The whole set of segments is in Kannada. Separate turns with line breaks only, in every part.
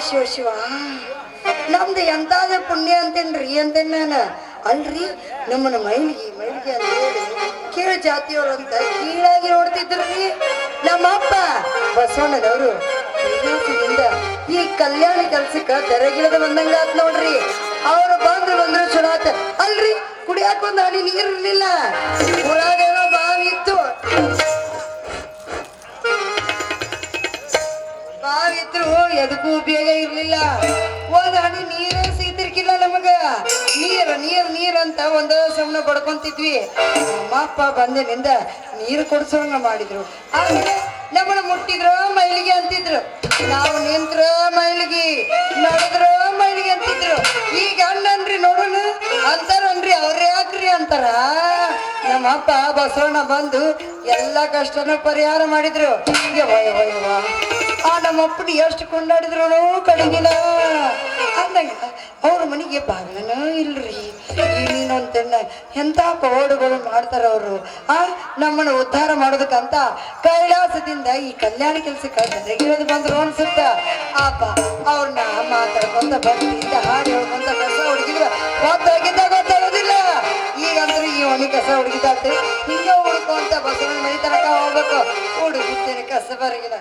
ಶಿವ ಶಿವ, ನಮ್ದು ಎಂತಾದ ಪುಣ್ಯ ಅಂತೇನ್ರಿ ಅಂತೇನ್ ನಾನು. ಅಲ್ರಿ ನಮ್ಮನ್ನ ಮೈಲಿಗೆ ಮೈಲಿಗೆ ಅಂತ ಹೇಳಿ ಕೀಳು ಜಾತಿಯವರು ಅಂತ ಕೀಳಾಗಿ ನೋಡ್ತಿದ್ರಿ. ನಮ್ಮಪ್ಪ ಬಸವಣ್ಣನವರು ಈ ಕಲ್ಯಾಣಿ ಕೆಲ್ಸಕ್ಕ ದರಗಿಳದ ಬಂದಂಗಾತ್ ನೋಡ್ರಿ. ಅವ್ರು ಬಂದ್ರು ಚಲೋ ಆತ. ಅಲ್ರಿ ಕುಡಿಯಾಕ ಒಂದ್ ಹನಿ ನೀರ್ ಇರ್ಲಿಲ್ಲ, ಊರಾಗೇನೋ ಬಾವಿ ಇತ್ತು, ಬಾವಿ ಇದ್ರು ಎದಕ್ಕೂ ಉಪಯೋಗ ಇರ್ಲಿಲ್ಲ. ಒಂದ್ ಹನಿ ನೀರ ಸಿಗ್ತಿರ್ಕಿಲ್ಲ ನಮಗ. ನೀರ್ ಅಂತ ಒಂದ ಸಮನ ಬಡ್ಕೊಂತಿದ್ವಿ. ನಮ್ಮ ಅಪ್ಪ ಬಂದಿನಿಂದ ನೀರು ಕೊಡ್ಸೋಂಗ ಮಾಡಿದ್ರು. ಆಮೇಲೆ ನಮ್ಮನ್ನ ಮುಟ್ಟಿದ್ರ ಮೈಲಿಗೆ ಅಂತಿದ್ರು, ನಾವು ನಿಂತ್ರ ಮೈಲಿಗೆ, ನಡೆದ್ರ ಮೈಲಿಗೆ ಅಂತಿದ್ರು. ಈಗ ಅಣ್ಣನ್ರಿ ನೋಡೋಣ ಅಂತಾರನ್ರಿ, ಅವ್ರ ಯಾಕ್ರಿ ಅಂತಾರ. ನಮ್ಮ ಅಪ್ಪ ಬಸವಣ್ಣ ಬಂದು ಎಲ್ಲಾ ಕಷ್ಟನ ಪರಿಹಾರ ಮಾಡಿದ್ರು. ಆ ನಮ್ಮಪ್ಪನ ಎಷ್ಟು ಕೊಂಡಾಡಿದ್ರು ಕಡಿಗಿಲ್ಲ ಅಂದಂಗ ಅವ್ರ ಮನೆಗೆ ಬಾಗಿಲನ ಇಲ್ರಿ. ನೀನೊಂದನ್ನ ಎಂತ ಪವಾಡುಗಳು ಮಾಡ್ತಾರ ಅವರು. ನಮ್ಮನ್ನ ಉದ್ಧಾರ ಮಾಡೋದಕ್ಕಂತ ಕೈಲಾಸದಿಂದ ಈ ಕಲ್ಯಾಣ ಕೆಲ್ಸಕ್ಕೆ ತೆಗಿಯೋದು ಬಂದ್ರು ಅನ್ಸುತ್ತ. ಅಪ್ಪ ಅವ್ರನ್ನ ಮಾತಾಡ್ಕೊಂತ ಭಕ್ತಿಯಿಂದ ಹಾಡು ಹೇಳ್ಕೊಂತ ಕಸ ಹುಡುಗಿದ್ರ ಗೊತ್ತಾಗಿದ್ದ ಗೊತ್ತಾಗೋದಿಲ್ಲ. ಈಗಂದ್ರೆ ಈ ಮನೆ ಕಸ ಹುಡುಗಿದಾತೆ ಹಿಂಗ ಹುಡ್ಕೊಂತ ಬಸವಣ್ಣ ಮನೆ ತನಕ ಹೋಗ್ಬೇಕು. ಹುಡುಗಿದ್ದೇನೆ ಕಸ ಬರಗಿಲ್ಲ.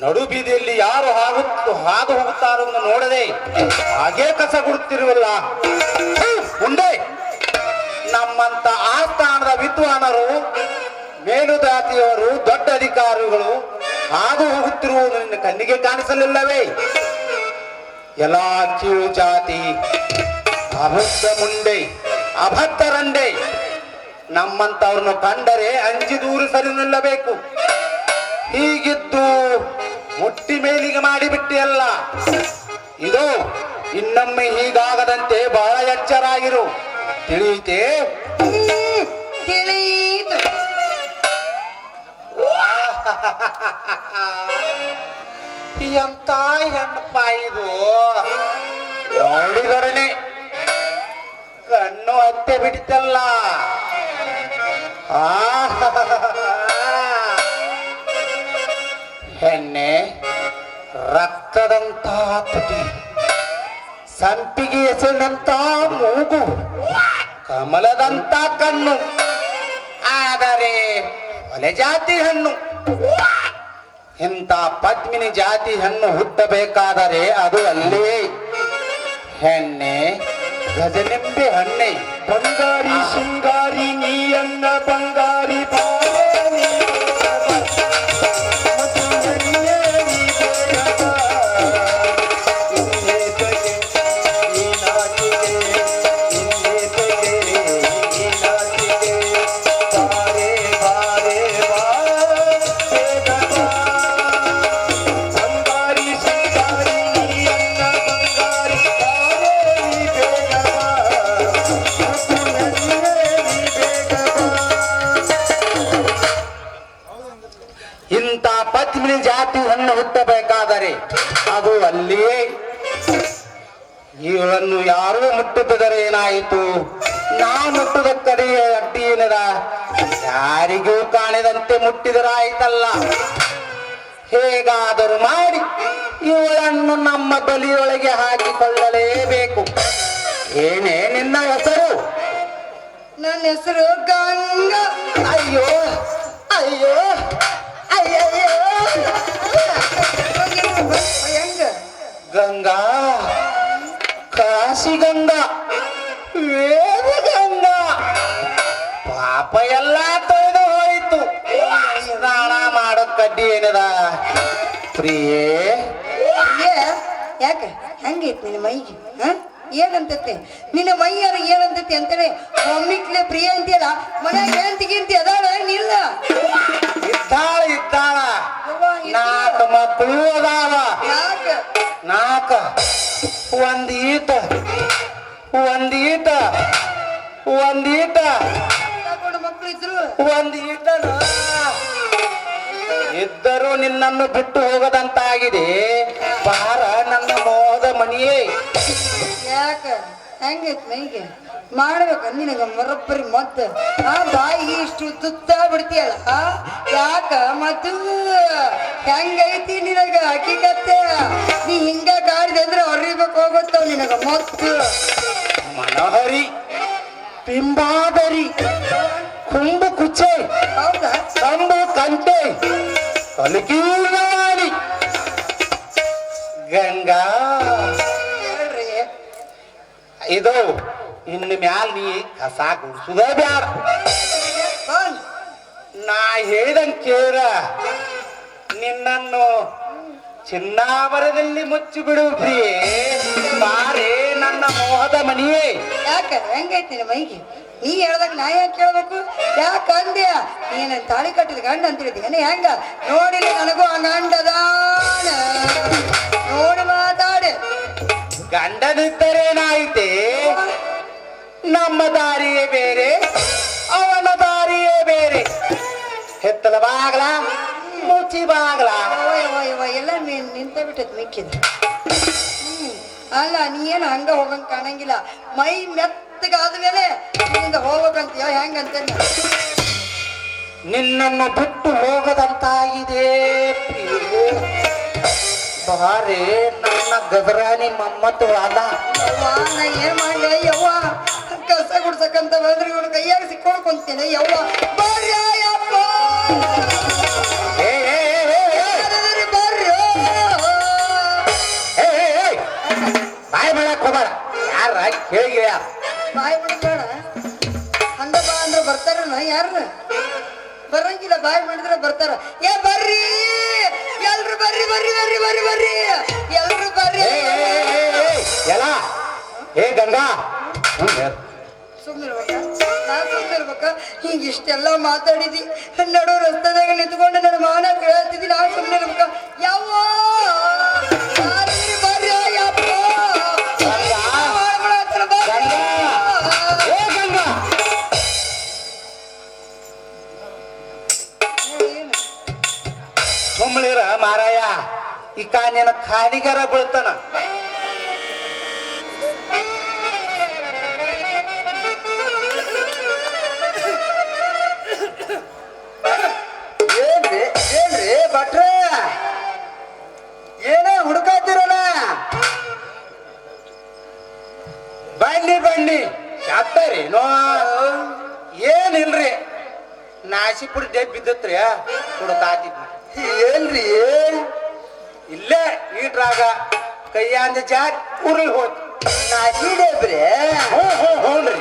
ನಡು ಬೀದಿಯಲ್ಲಿ ಯಾರು ಹಾದು ಹೋಗುತ್ತಾರೆಂದು ನೋಡದೆ ಹಾಗೇ ಕಸ ಗುಡುತ್ತಿರುವಲ್ಲ. ಮುಂದೆ ನಮ್ಮಂತ ಆಸ್ಥಾನದ ವಿದ್ವಾನರು, ಮೇಲುದಾತಿಯವರು, ದೊಡ್ಡ ಅಧಿಕಾರಿಗಳು ಹಾದು ಹೋಗುತ್ತಿರುವುದು ನಿನ್ನ ಕಣ್ಣಿಗೆ ಕಾಣಿಸಲಿಲ್ಲವೇ? ಎಲ್ಲ ಕೀಳು ಜಾತಿ, ಅಭದ್ರ ಮುಂಡೆ, ಅಭದ್ರಂಡೆ ನಮ್ಮಂತವ್ರನ್ನು ಕಂಡರೆ ಅಂಜಿ ದೂರ ಸರಿ ನಿಲ್ಲಬೇಕು. ಹೀಗಿದ್ದು ಮುಟ್ಟಿ ಮೇಲಿಗೆ ಮಾಡಿಬಿಟ್ಟಿಯಲ್ಲ. ಇದು ಇನ್ನೊಮ್ಮೆ ಹೀಗಾಗದಂತೆ ಬಹಳ ಎಚ್ಚರಾಗಿರು. ತಿಳಿಯಿತೆ?
ತಿಳಿಯಿತು.
ಎಂತ ಹೆಣ್ಣಪ್ಪ ಇದು! ನೋಡಿದರನೆ ಕಣ್ಣು ಹತ್ತೆ ಬಿಡಿತಲ್ಲ. ಹೆಣ್ಣೆ, ರಕ್ತದಂತ ತುಟಿ, ಸಂಪಿಗೆ ಹೆಸರಿನಂತ ಮೂಗು, ಕಮಲದಂತ ಕಣ್ಣು, ಆದರೆ ಹೊಲೆ ಜಾತಿ ಹಣ್ಣು. ಇಂಥ ಪದ್ಮಿನಿ ಜಾತಿ ಹೆಣ್ಣು ಹುಟ್ಟಬೇಕಾದರೆ ಅದು ಅಲ್ಲೇ ಹೆಣ್ಣೆ, ಗಜನಿಂಬೆ ಹಣ್ಣೆ.
ಬಂಗಾರಿ ಶೃಂಗಾರಿ ನೀಯನ್ನ ಬಂಗಾರಿ ಬಾಳೆ
ಒಲಿ ಜಾತಿ ಹೆಣ್ಣು ಹುಟ್ಟಬೇಕಾದರೆ ಅದು ಅಲ್ಲಿಯೇ ಇವಳನ್ನು ಯಾರೂ ಮುಟ್ಟುತ್ತಿದ್ದರೆ ಏನಾಯಿತು? ನಾ ಮುಟ್ಟುದ ಕಡೆಯ ಅಡ್ಡಿ ಏನದ? ಯಾರಿಗೂ ಕಾಣದಂತೆ ಮುಟ್ಟಿದರಾಯ್ತಲ್ಲ. ಹೇಗಾದರೂ ಮಾಡಿ ಇವಳನ್ನು ನಮ್ಮ ಬಲಿಯೊಳಗೆ ಹಾಕಿಕೊಳ್ಳಲೇಬೇಕು. ಏನೇ ನಿನ್ನ ಹೆಸರು?
ನನ್ನ ಹೆಸರು ಗಂಗಾ.
ಅಯ್ಯೋ ಅಯ್ಯೋ ಅಯ್ಯಯ್ಯೋ.
ಹೆಂಗ
ಗಂಗಾ, ಕಾಶಿ ಗಂಗಾ, ವೇದ ಗಂಗಾ, ಪಾಪ ಎಲ್ಲ ತೊಳೆದು ಹೋಯಿತು. ಸ್ನಾನ ಮಾಡೋ ಕಡ್ಡಿ ಏನದ? ಪ್ರಿಯೇ,
ಯಾಕೆ ಹೆಂಗೈತಿ ನಿನ್ನ ಮೈಗೆ? ಏನಂತೈತಿ ನಿನ್ನ ಮೈಯಾರ ಏನಂತೈತಿ ಅಂತೇಳಿ ಒಮ್ಮಿಕ್ಲೆ ಪ್ರಿಯ ಅಂತೀಯಲ್ಲ, ಮನ್ಯಾಗ ಏನಂತಿಗಿಂತಿ ಅದಾಳ ನಿಲ್ಲ?
ಇದ್ದಾಳ ಇದ್ದಾಳ, 4 ಮಕ್ಕಳು ಅದಾವ.
ಯಾಕ
4 ಒಂದೀಟ
ತಗೊಂಡು ಮಕ್ಳು ಇದ್ರು
ಒಂದೀಟ ಇದ್ದರೂ ನಿನ್ನನ್ನು ಬಿಟ್ಟು ಹೋಗದಂತಾಗಿದೆ. ಬಾರ ನನ್ನ ಮೋಹದ ಮಣಿಯೇ.
ಯಾಕ ಹೆಂಗೈತಿ ಮೈಗೆ? ಮಾಡ್ಬೇಕ ನಿನಗ ಮರಪ್ಪರಿ ಮತ್ತ ಆ ಬಾಯಿಗೆ ಇಷ್ಟು ತುತ್ತ ಬಿಡ್ತೀಯಲ್ಲ, ಯಾಕ ಮತ್ತು ಹೆಂಗೈತಿ ನಿನಗ ಹಕ್ಕಿಕತ್ತೆ? ನೀ ಹಿಂಗ ಕಾಡಿದೆ ಅಂದ್ರೆ ಹೊರಿಬೇಕು ಹೋಗುತ್ತಾವ ನಿನಗ ಮತ್ತು.
ಮನೋಹರಿ, ಬಿಂಬಾದರಿ, ಕುಂಬು ಕುಚ್ಚೆ,
ಹೌದಾ?
ಕಂಬು ಕಂಟೆ, ಕಲಕೀರ್ಣವಾಣಿ ಗಂಗಾ.
ಹೇಳ್ರಿ
ಇದು ಇನ್ನು ಮ್ಯಾಲ ನೀ ಕಸ ಗುಡ್ಸುದ ಬ್ಯಾಡ.
ಬಂದ್
ನಾ ಹೇಳಿದಂಗೆ ಕೇಳ. ನಿನ್ನನ್ನು ಚಿನ್ನಾಭರಣದಲ್ಲಿ ಮುಚ್ಚಿ ಬಿಡು ಪ್ರಿಯೇ. ಬಾರೇ ನನ್ನ ಮೋಹದ ಮಣಿಯೇ.
ಯಾಕ ಹೆಂಗೈತಿ ನಿನ್ನ ಮೈಗೆ? ನೀ ಹೇಳ್ದಾಗ ನಾ ಯಾಕೆ ಕೇಳ್ಬೇಕು? ಯಾಕ ಅಂದ್ಯ? ನೀನ ತಾಳಿ ಕಟ್ಟಿದ ಗಂಡ ಅಂತ ಹೇಳಿದ್ದೀನಿ ಹೆಂಗ? ನೋಡಿಲ್ಲ ನನಗೂ ಆ ಗಂಡದಾನ, ನೋಡಿ ಮಾತಾಡೆ.
ಗಂಡನಿದ್ದರೇನಾಯಿತೆ? ನಮ್ಮ ದಾರಿಯೇ ಬೇರೆ, ಅವನ ದಾರಿಯೇ ಬೇರೆ. ಹೆತ್ತಲ ಬಾಗ್ಲ, ಮುಚ್ಚಿ ಬಾಗ್ಲ.
ಎಲ್ಲ ನಿಂತ ಬಿಟ್ಟದ್ ಮಿಕ್ಕಿದ. ಅಲ್ಲ ನೀ ಏನು ಹಂಗ ಹೋಗಂಗ್ ಕಾಣಂಗಿಲ್ಲ. ಮೈ ಮೆತ್ತಗಾದ ಮೇಲೆ ಇಲ್ಲಿಂದ ಹೋಗ್ಬೇಕಂತೀಯ ಹೆಂಗಂತ?
ನಿನ್ನನ್ನು ಬಿಟ್ಟು ಹೋಗದಂತಾಗಿದೆ ಪ್ರಿಯೆ. ಬಾರೇ ನನ್ನ ಗದರಾಣಿ ಮಮ್ಮತ್ತು ವಾದ.
ಯವ್ವ ನಾ ಏನ್ ಮಾಡ್ಲಿ ಯವ್ವ? ಕಸ ಗುಡ್ಸಕ್ಕಂತ ಬಂದ್ರೆ ಇವನು ಕೈಯಾಗ ಸಿಕ್ಕೊಂಡು ಕುಂತೀನಿ ಯವ್ವ. ಬರ್ರಿ ಯಪ್ಪ,
ಏ, ಏ, ಏ, ಏ, ಏ.
ಯಾರಾದ್ರೂ ಬರ್ರಿ.
ಬಾಯ್ ಮಾಡಕ್ ಹೋಗ್ಬೇಡ. ಯಾರ ಕೇಳಿಗೆ
ಬಾಯ್ ಬಿಡ್ಬೇಡ. ಹಂಗ ಬಾ ಅಂದ್ರೆ ಬರ್ತಾರನ? ಯಾರ ಬರಂಗಿಲ್ಲ. ಬಾಯ್ ಮಾಡಿದ್ರೆ ಬರ್ತಾರ. ಏ ಬರ್ರಿ ಎಲ್ರು ಬರ್ರಿ ಬರ್ರಿ ಬರ್ರಿ ಬರ್ರಿ ಬರ್ರಿ ಎಲ್ರು ಬರ್ರಿ.
ಎಲ್ಲ ಏ ಗಂಗಾ,
ಸುಮ್ಮನಿರ್ಬೇಕ? ನಾ ಸುಮ್ಮನಿರ್ಬೇಕ? ಹಿಂಗ ಇಷ್ಟೆಲ್ಲ ಮಾತಾಡಿದಿ, ನಡು ರಸ್ತೆದಾಗ ನಿಂತ್ಕೊಂಡು ನನ್ನ ಮಾನ ಕೇಳ್ತಿದ್ದಿ, ನಾ ಸುಮ್ಮನಿರ್ಬೇಕ? ಯಾವ ಬರ್ರಿ ಯಪ್ಪ.
ಸುಮ್ಮಳಿರ ಮಾರಾಯ, ಈ ಕಾನಿನ ಖಾಲಿಗರ ಬೀಳ್ತಾನ. ಏನ್ರಿ ಭಟ್ರ, ಏನ ಹುಡುಕಾತಿರಲ್ಲ? ಬನ್ನಿ ಬನ್ನಿ. ಶಾಪ್ತಾರೇನೋ? ಏನಿಲ್ರಿ, ನಾಸಿಪುಡಿ ಡಬ್ಬಿ ಬಿದ್ದತ್ರಿ, ಹುಡುಕಾತಿದ್ವಿ. ಏನ್ರಿ? ಇಲ್ಲೇ ಈಟ್ರಾಗ ಕೈಯಾಂದ ಜಾಗ ಉರುಳಿ ಹೋತ್. ನಾಸಿ ಡಬ್ರಿ? ಹ್ಞೂನ್ರಿ.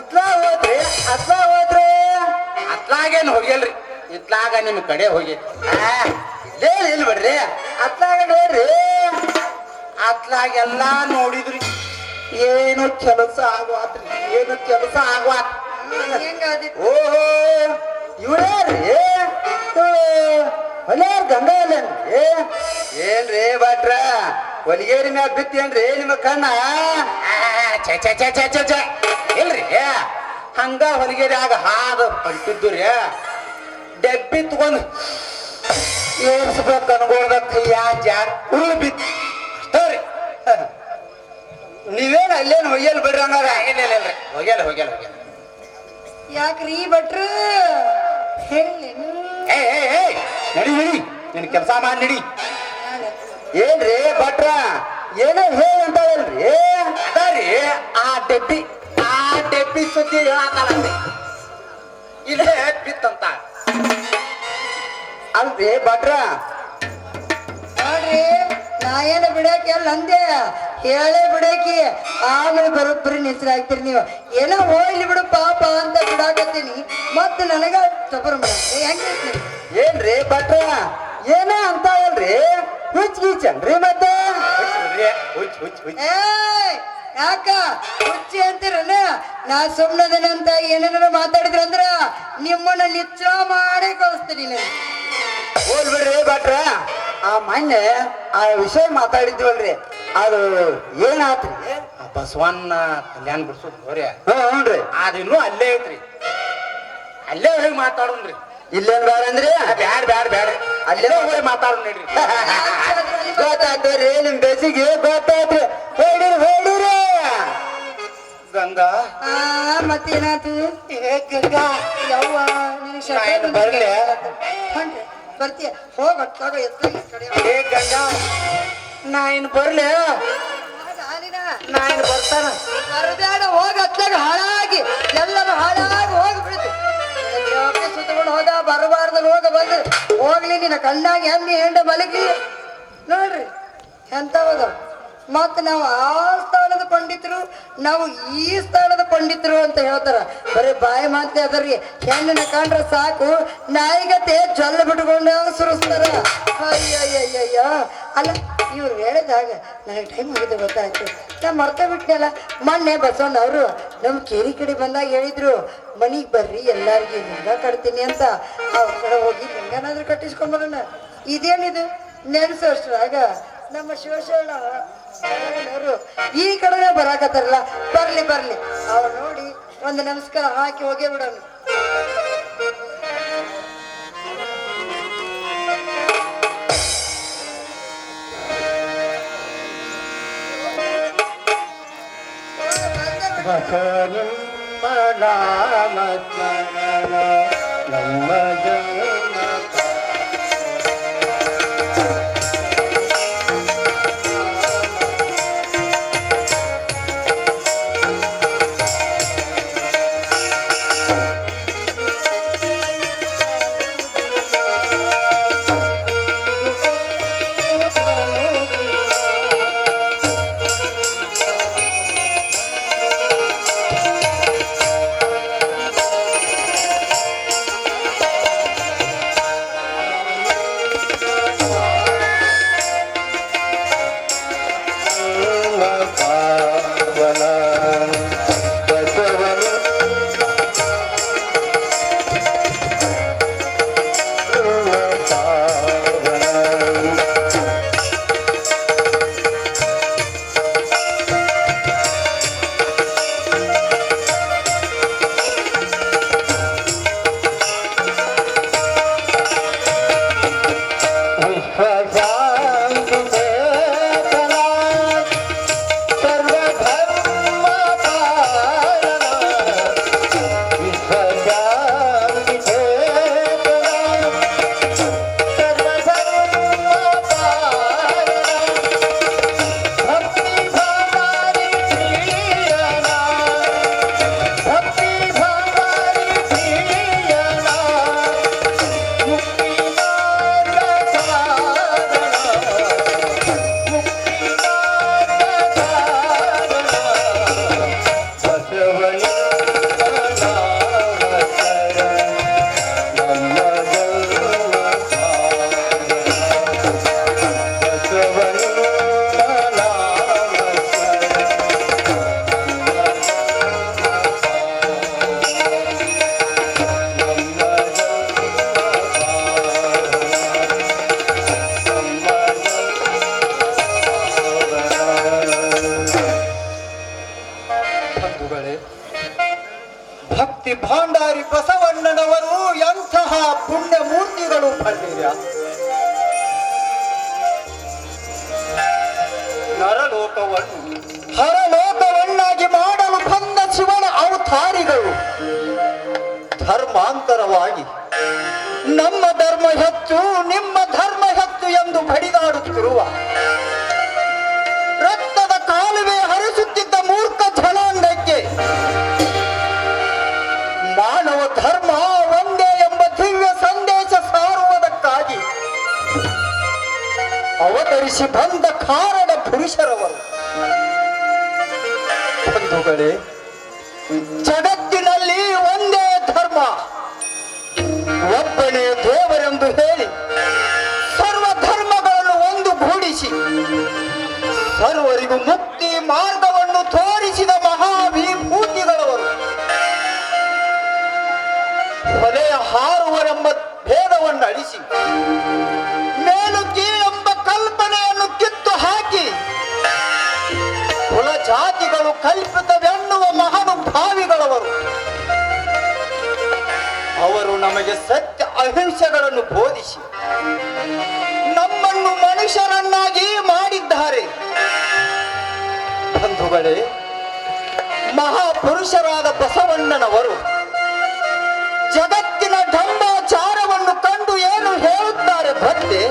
ಇತ್ಲಾ ಹೋದ್ರಿ? ಅತ್ಲಾ ಹೋದ್ರಿ? ಅತ್ಲಾಗೇನು ಹೋಗಿಲ್ರಿ, ಇತ್ಲಾಗ ನಿಮ್ ಕಡೆ ಹೋಗಿ. ಇಲ್ಲೇ ಇಲ್ಲ ಬಿಡ್ರಿ, ಅತ್ಲಾಗ ನೋಡ್ರಿ. ಅತ್ಲಾಗೆಲ್ಲಾ ನೋಡಿದ್ರಿ, ಏನು ಕೆಲಸ ಆಗುವಾತ್ರಿ, ಏನು ಕೆಲಸ ಆಗುವಾತ್. ಓಹೋ, ಇವಳ್ಯಾರ್ರಿ? ಹೊಲ್ಯಾರ ಗಂಗಾ ಅಲ್ಲೇನ್ರಿ? ಏನ್ರಿ ಭಟ್ರ, ಹೊಲಿಗೇರಿ ಮ್ಯಾಗ ಬಿತ್ತೇನ್ರಿ ನಿಮ್ಮ ಕಣ್ಣ? ಚ ಇಲ್ರಿ, ಹಂಗ ಹೊಲಿಗೇರಿ ಆಗ ಹಾದು ಹೊಲ್ತಿದ್ದು ರೀ. ಡಬ್ಬಿ ತಗೊಂಡ್ ಏರ್ಸ್ಬೇಕು ಅನ್ಬೋದ ಕೈಯ ಜಾರ್ ಉರುಳು ಬಿತ್ತು ಅಷ್ಟೇ ನೀವೇನು ಅಲ್ಲೇನು ಹೊಯ್ಯಲ್ ಬಿಡ್ರಿ ಹಂಗಾರ
ಇಲ್ರಿ ಹೋಗ್ಯಾಲ
ಯಾಕ್ರಿ ಭಟ್ರು ಹೇಳಿಲ್ಲೇನು
ಏ ನಡಿ ನಿನ್ ಕೆಲಸ ಮಾಡಿ ನಡಿ
ಏನ್ರಿ ಭಟ್ರ ಏನೋ ಹೇಳಿ ಅಂತ ಹೇಳ್ರಿ
ಅದಾರಿ ಆ ಡೆಬ್ಬಿ ಸುದ್ದಿ ಹೇಳತ್ತಾರಂತೆ ಇಲ್ಲೇ ಬಿತ್ತಂತ
ಅಲ್ರಿ ಭಟ್ರ
ನೋಡ್ರಿ ನಾ ಏನು ಬಿಡಕ್ಕೆ ಅಲ್ಲ ಅಂದೆ ಹೇಳೇ ಬಿಡಾಕಿ ಆಮೇಲೆ ಬರೋಬ್ಬರಿ ನಿಸ್ರಾಗ್ತೀರಿ ನೀವು ಏನೋ ಹೋಗ್ಲಿ ಬಿಡು ಪಾಪ ಅಂತ ಬಿಡಾಕತ್ತೀನಿ ಮತ್ತೆ ನನಗ ತಬರ್ ಮಾಡತ್ತೆ ಹೆಂಗೈತಿ
ಏನ್ರಿ ಭಟ್ರ ಏನ ಅಂತ ಹೇಳ್ರಿ ಹುಚ್ಚನ್ರಿ ಮತ್ತೆ
ಏ ಯಾಕ ಹುಚ್ಚಿ ಅಂತೀರನ ನಾ ಸುಮ್ಮನದನಂತ ಏನೇನಾರ ಮಾತಾಡಿದ್ರಂದ್ರ ನಿಮ್ಮನ್ನ ನಿಚ್ಚ ಮಾಡೇ ಕಳಿಸ್ತೀನಿ ನಾನು
ಹೋಲ್ ಬಿಡ್ರಿ ಭಟ್ರ ಆ ಮೊನ್ನೆ ಆ ವಿಷಯ ಮಾತಾಡಿದ್ವಲ್ರಿ ಅದು ಏನಾತ್ರಿ
ಆ ಬಸವಣ್ಣ ಕಲ್ಯಾಣ ಬಿಡ್ಸೋದು ಹೋರಿ
ಹ್ಞೂನ್ರಿ
ಅದಿನ್ನೂ ಅಲ್ಲೇ ಐತ್ರಿ ಅಲ್ಲೇ ಹೋಗಿ ಮಾತಾಡೋಣ್ರಿ
ಇಲ್ಲೇನ್ ಬೇಡ ಅಂದ್ರಿ
ಬ್ಯಾಡ ಅಲ್ಲೇ ಹೋಗಿ ಮಾತಾಡೋಣ ನಡ್ರಿ
ಗೊತ್ತಾಗ್ತವ್ರಿ ನಿಮ್ ಬೇಸಿಗೆ ಗೊತ್ತಾಯ್ತ್ರಿ ಹೊಡಿರಿ
ಗಂಗಾ
ಆ ಮತ್ತೇನಾತು
ಏ ಗಂಗಾ
ಯವ್ವ ನಿನಗೆ ಶರ್ಟ್
ಏನು ಬರ್ಲಿ?
ಹೊಂಟ್ರಿ ಬರ್ತೀಯ ಹೋಗ ಎತ್ತ ಕಡೆ
ಏ ಗಂಗಾ ನಾ ಇನ್ ಬರ್ಲಿ ನಾ ಇನ್ ಬರ್ತಾನ
ಬರಬೇಡ ಹೋಗ ಹತ್ಲಾಗ ಹಾಳಾಗಿ ಎಲ್ಲರೂ ಹಾಳಾಗಿ ಹೋಗ್ಬಿಡ್ತು ಸುತ್ತಕೊಂಡು ಹೋದ ಬರಬಾರ್ದು ಹೋಗ ಬಂದು ಹೋಗ್ಲಿ ನಿನ್ನ ಕಣ್ಣಾಗ ಎಮ್ಮಿ ಹೆಂಡ ಮಲಗಿ ನೋಡ್ರಿ ಎಂತವದ ಮತ್ ನಾವು ಆ ಸ್ಥಾನದ ಪಂಡಿತರು ನಾವು ಈ ಸ್ಥಾನದ ಪಂಡಿತರು ಅಂತ ಹೇಳ್ತಾರ ಬರೀ ಬಾಯಿ ಮಾತೆ ಅದರಿ ಹೆಣ್ಣನ ಕಂಡ್ರ ಸಾಕು ನಾಯಿಗತೆ ಜೊಲ್ಲ ಬಿಟ್ಕೊಂಡು ಸುರಿಸ್ತಾರ ಅಯ್ಯಯ್ಯಯ್ಯ ಅಲ್ಲ ಇವ್ರು ಹೇಳಿದಾಗ ನನಗೆ ಟೈಮ್ ಮುಗಿದು ಗೊತ್ತಾಯ್ತು ನಾ ಮರ್ತ ಬಿಟ್ನಲ್ಲ ಮೊನ್ನೆ ಬಸವಣ್ಣ ಅವರು ನಮ್ಮ ಕೇರಿ ಕಡೆ ಬಂದಾಗ ಹೇಳಿದ್ರು ಮನಿಗೆ ಬರ್ರಿ ಎಲ್ಲಾರ್ಗಿ ಲಿಂಗ ಕಟ್ತೀನಿ ಅಂತ ಅವ್ರ ಕಡೆ ಹೋಗಿ ಲಿಂಗನಾದ್ರೂ ಕಟ್ಟಿಸ್ಕೊಂಬರೋಣ ಇದೇನಿದು ನೆನ್ಸೋಷ್ಟ್ರಾಗ ನಮ್ಮ ಶಿವಶರಣ ಅವರು ಈ ಕಡೆ ಬರಾಕತ್ತಾರಲ್ಲ ಬರ್ಲಿ ಅವ್ರು ನೋಡಿ ಒಂದು ನಮಸ್ಕಾರ ಹಾಕಿ ಹೋಗೇ ಬಿಡೋಣ
ಬಸವಮ್ಮ ನಾಮ ಸ್ಮರಣ ನಮ್ಮ ಜನ್ಮ
ವಿರುದ್ಧವಾಗಿ ನಮ್ಮ ಧರ್ಮ ಹೆಚ್ಚು ನಿಮ್ಮ ಧರ್ಮ ಹೆಚ್ಚು ಎಂದು ಬಡಿದಾಡುತ್ತಿರುವ ರಕ್ತದ ಕಾಲುವೆ ಹರಿಸುತ್ತಿದ್ದ ಮೂರ್ಖ ಜನಾಂಗಕ್ಕೆ ಮಾನವ ಧರ್ಮ ಒಂದೇ ಎಂಬ ದಿವ್ಯ ಸಂದೇಶ ಸಾರುವುದಕ್ಕಾಗಿ ಅವತರಿಸಿ ಬಂದ ಕಾರಣ ಪುರುಷರವರು. ಬಂಧುಗಳೇ, ಜಗತ್ತಿನಲ್ಲಿ ಒಂದೇ ಧರ್ಮ, ಒಬ್ಬನೇ ದೇವರೆಂದು ಹೇಳಿ ಸರ್ವ ಧರ್ಮಗಳನ್ನು ಒಂದುಗೂಡಿಸಿ ಸರ್ವರಿಗೂ ಮುಕ್ತಿ ಮಾರ್ಗವನ್ನು ತೋರಿಸಿದ ಮಹಾವಿಭೂತಿಗಳವರು. ಹೊಲೆಯ ಹಾರುವರೆಂಬ ಭೇದವನ್ನು ಅಳಿಸಿ ಮೇಲು ಕೀಳೆಂಬ ಕಲ್ಪನೆಯನ್ನು ಕಿತ್ತು ಹಾಕಿ ಕುಲ ಜಾತಿಗಳು ಕಲ್ಪಿತವೆನ್ನುವ ಮಹಾನುಭಾವಿಗಳವರು. ಅವರು ನಮಗೆ ಸತ್ಯ ಅಹಿಂಸೆಗಳನ್ನು ಬೋಧಿಸಿ ನಮ್ಮನ್ನು ಮನುಷ್ಯರನ್ನಾಗಿ ಮಾಡಿದ್ದಾರೆ. ಬಂಧುಗಳೇ, ಮಹಾಪುರುಷರಾದ ಬಸವಣ್ಣನವರು ಜಗತ್ತಿನ ಢಂಬಾಚಾರವನ್ನು ಕಂಡು ಏನು ಹೇಳುತ್ತಾರೆ ಭಕ್ತಿ?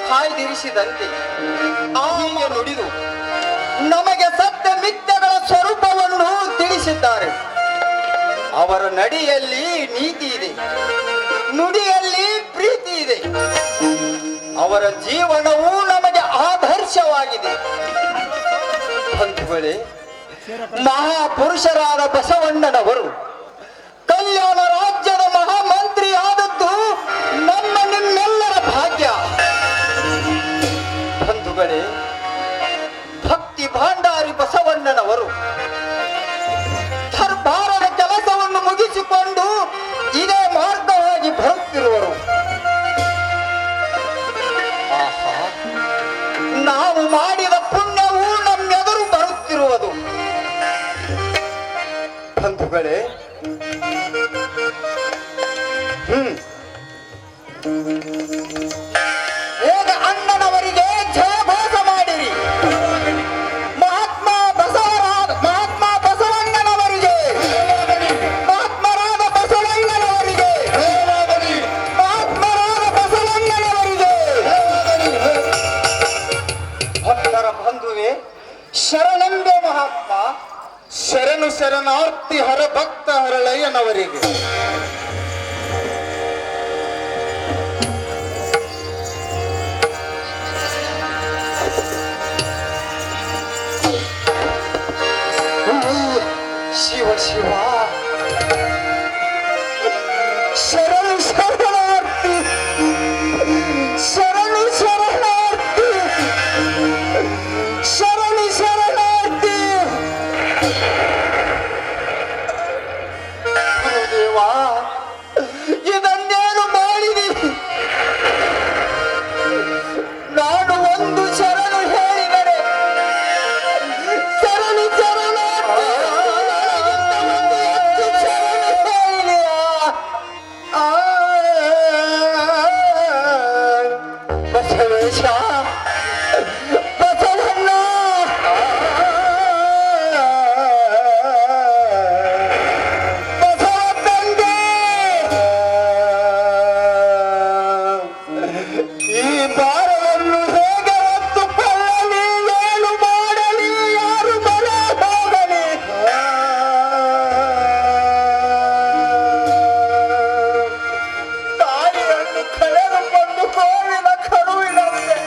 ಕಾಯ್ದಿರಿಸಿದಂತೆ ಹೀಗೆ ನುಡಿದು ನಮಗೆ ಸತ್ಯ ಮಿಥ್ಯಗಳ ಸ್ವರೂಪವನ್ನು ತಿಳಿಸಿದ್ದಾರೆ. ಅವರ ನಡಿಯಲ್ಲಿ ನೀತಿ ಇದೆ, ನುಡಿಯಲ್ಲಿ ಪ್ರೀತಿ ಇದೆ. ಅವರ ಜೀವನವು ನಮಗೆ ಆದರ್ಶವಾಗಿದೆ. ಬಂಧುಗಳೇ, ಮಹಾಪುರುಷರಾದ ಬಸವಣ್ಣನವರು ಕಲ್ಯಾಣ ರಾಜ್ಯದ ಮಹಾಮಂತ್ರಿ ಆದದ್ದು ನಮ್ಮ ನಿಮ್ಮೆಲ್ಲರ ಭಾಗ್ಯ. ಬಂಧುಗಳೇ, ಭಕ್ತಿ ಭಾಂಡಾರಿ ಬಸವಣ್ಣನವರು ದರ್ಬಾರದ ಕೆಲಸವನ್ನು ಮುಗಿಸಿಕೊಂಡು ಇದೇ ಮಾರ್ಗವಾಗಿ ಬರುತ್ತಿರುವರು. ಆಹಾ, ನಾವು ಮಾಡಿದ ಪುಣ್ಯವು ನಮ್ಮೆದುರು ಬರುತ್ತಿರುವುದು. ಬಂಧುಗಳೇ, ಈಗ ಅಣ್ಣನವರಿಗೆ ಜಯಘೋಷ ಮಾಡಿರಿ. ಮಹಾತ್ಮ ಬಸವಣ್ಣನವರಿಗೆ, ಮಹಾತ್ಮರಾದ ಬಸವಣ್ಣನವರಿಗೆ, ಮಹಾತ್ಮರಾದ ಬಸವಣ್ಣನವರಿಗೆ. ಭಕ್ತರ ಬಂಧುವೆ, ಶರಣೆಂಬೆ ಮಹಾತ್ಮ,
ಶರಣು ಶರಣಾರ್ಥಿ ಹರ ಭಕ್ತ ಹರಳಯ್ಯನವರಿಗೆ.
ಶಿವ ಶಿವ, ಶರಣು ಶರಣಾರ್ಥಿ
ಈ ಭಾರವನ್ನು ಹೇಗೆ ಹೊತ್ತುಕೊಳ್ಳಲಿ, ಏನು ಮಾಡಲಿ, ಯಾರು ಬರ ಹೋಗಲಿ. ತಾಯಿಯನ್ನು ಕಳೆದುಕೊಂಡು ಕೋವಿನ ಕರುವಿನಂತೆ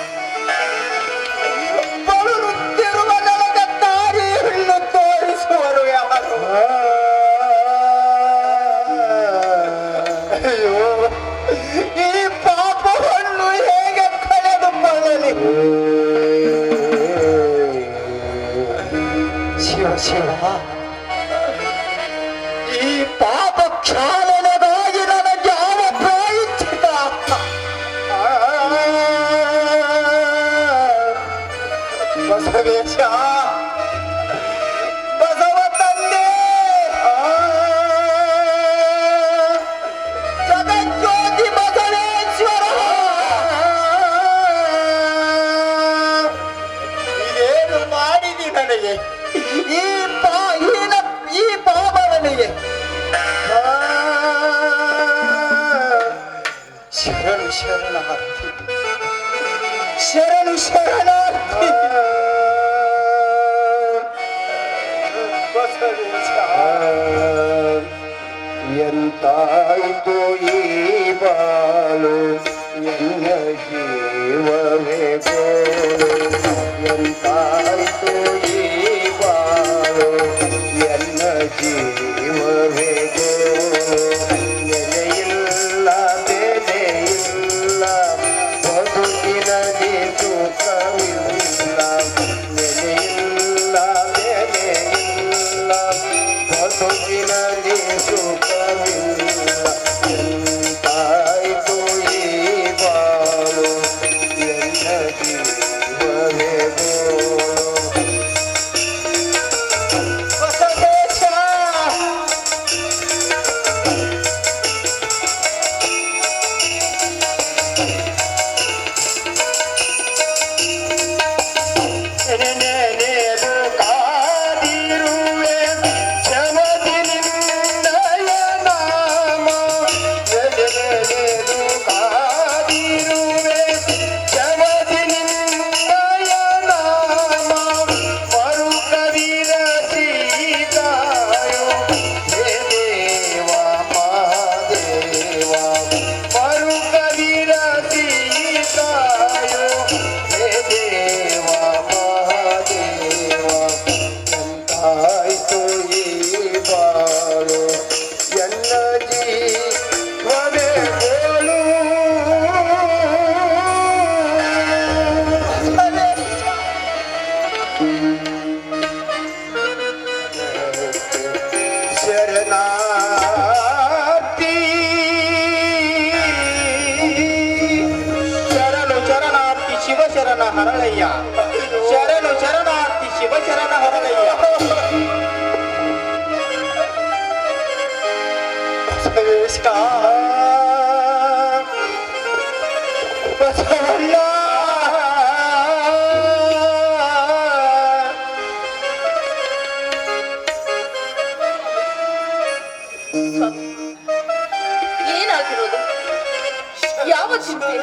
ಬಳುತ್ತಿರುವ ನನಗೆ ದಾರಿ ಹಣ್ಣು ತೋರಿಸುವರು ಯಾರು? ಅಯ್ಯೋ, ಈ ಪಾಪವನ್ನು ಹೇಗೆ ಕಳೆದುಕೊಳ್ಳಲಿ? ಶಿವ ಶಿವ, ಈ ಪಾಪ ಕ್ಷಾಲನೆಗಾಗಿ ನನಗೆ ಯಾವ ಪ್ರಾಯಶ್ಚಿತ? ಬಸವೇಶ, ಬಸವ ತಂದೆ, ಜಗಜ್ಯೋತಿ ಬಸವೇಶ್ವರ, ಇದೇನು ಮಾಡಿದಿ ನನಗೆ? ಈ ಪಾಪ ನನಗೆ ಶರಣು ಶರಣಾರ್ಥಿ, ಶರಣು ಶರಣಾರ್ಥಿ. ಎಂತಾಯಿತು ಈ ಬಾಳು, ಎನ್ನ ಜೀವವೇ ಗೋಳು. ಎಂತಾಯಿತು ಈ ಬಾಳು, ಎನ್ನ ಜೀವವೇ ಗೋಳು. ನೆಲೆಯಿಲ್ಲ ಬೆಲೆಯಿಲ್ಲ, ಬದುಕಿನಲ್ಲಿ ಸುಖವಿಲ್ಲ. ನೆಲೆಯಿಲ್ಲ ಬೆಲೆಯಿಲ್ಲ, ಬದುಕಿನಲ್ಲಿ ಸುಖವಿಲ್ಲ. ಎಂತಾಯಿತು ಈ ಬಾಳು, ಎನ್ನ ಜೀವವೇ ಗೋಳು. ಬಸವೇಶ, ನೆನೆದು ಕಾದಿರುವೆ ಶಮದಿ ನಿನ್ನಯ ನಾಮ. ನೆನೆದು ಕಾದಿರುವೆ ಶಮದಿ ನಿನ್ನಯ ನಾಮ. ಮರುಕವಿರ ಸೀತಾಯೋ ಹೇ ದೇವ ಮಹಾದೇವ. ಮರುಕವಿರ ಸೀತಾಯೋ ಹೇ ದೇವ ಮಹಾದೇವ. ಎಂತಾಯಿತು ಈ ಬಾಳು, ಎನ್ನ ಜೀವವೇ ಗೋಳು. ಶರಣಾರ್ಥಿ, ಶರಣು ಶರಣಾರ್ಥಿ ಶಿವ ಶರಣ ಹರಳಯ್ಯ. ಶರಣು ಶರಣಾರ್ಥಿ ಶಿವ ಶರಣ ಹರಳಯ್ಯ. ಬಸವೇಶ, ಬಸವಣ್ಣ,
ಏನಾಗಿರೋದು? ಯಾವ ಚಿಂತೆ?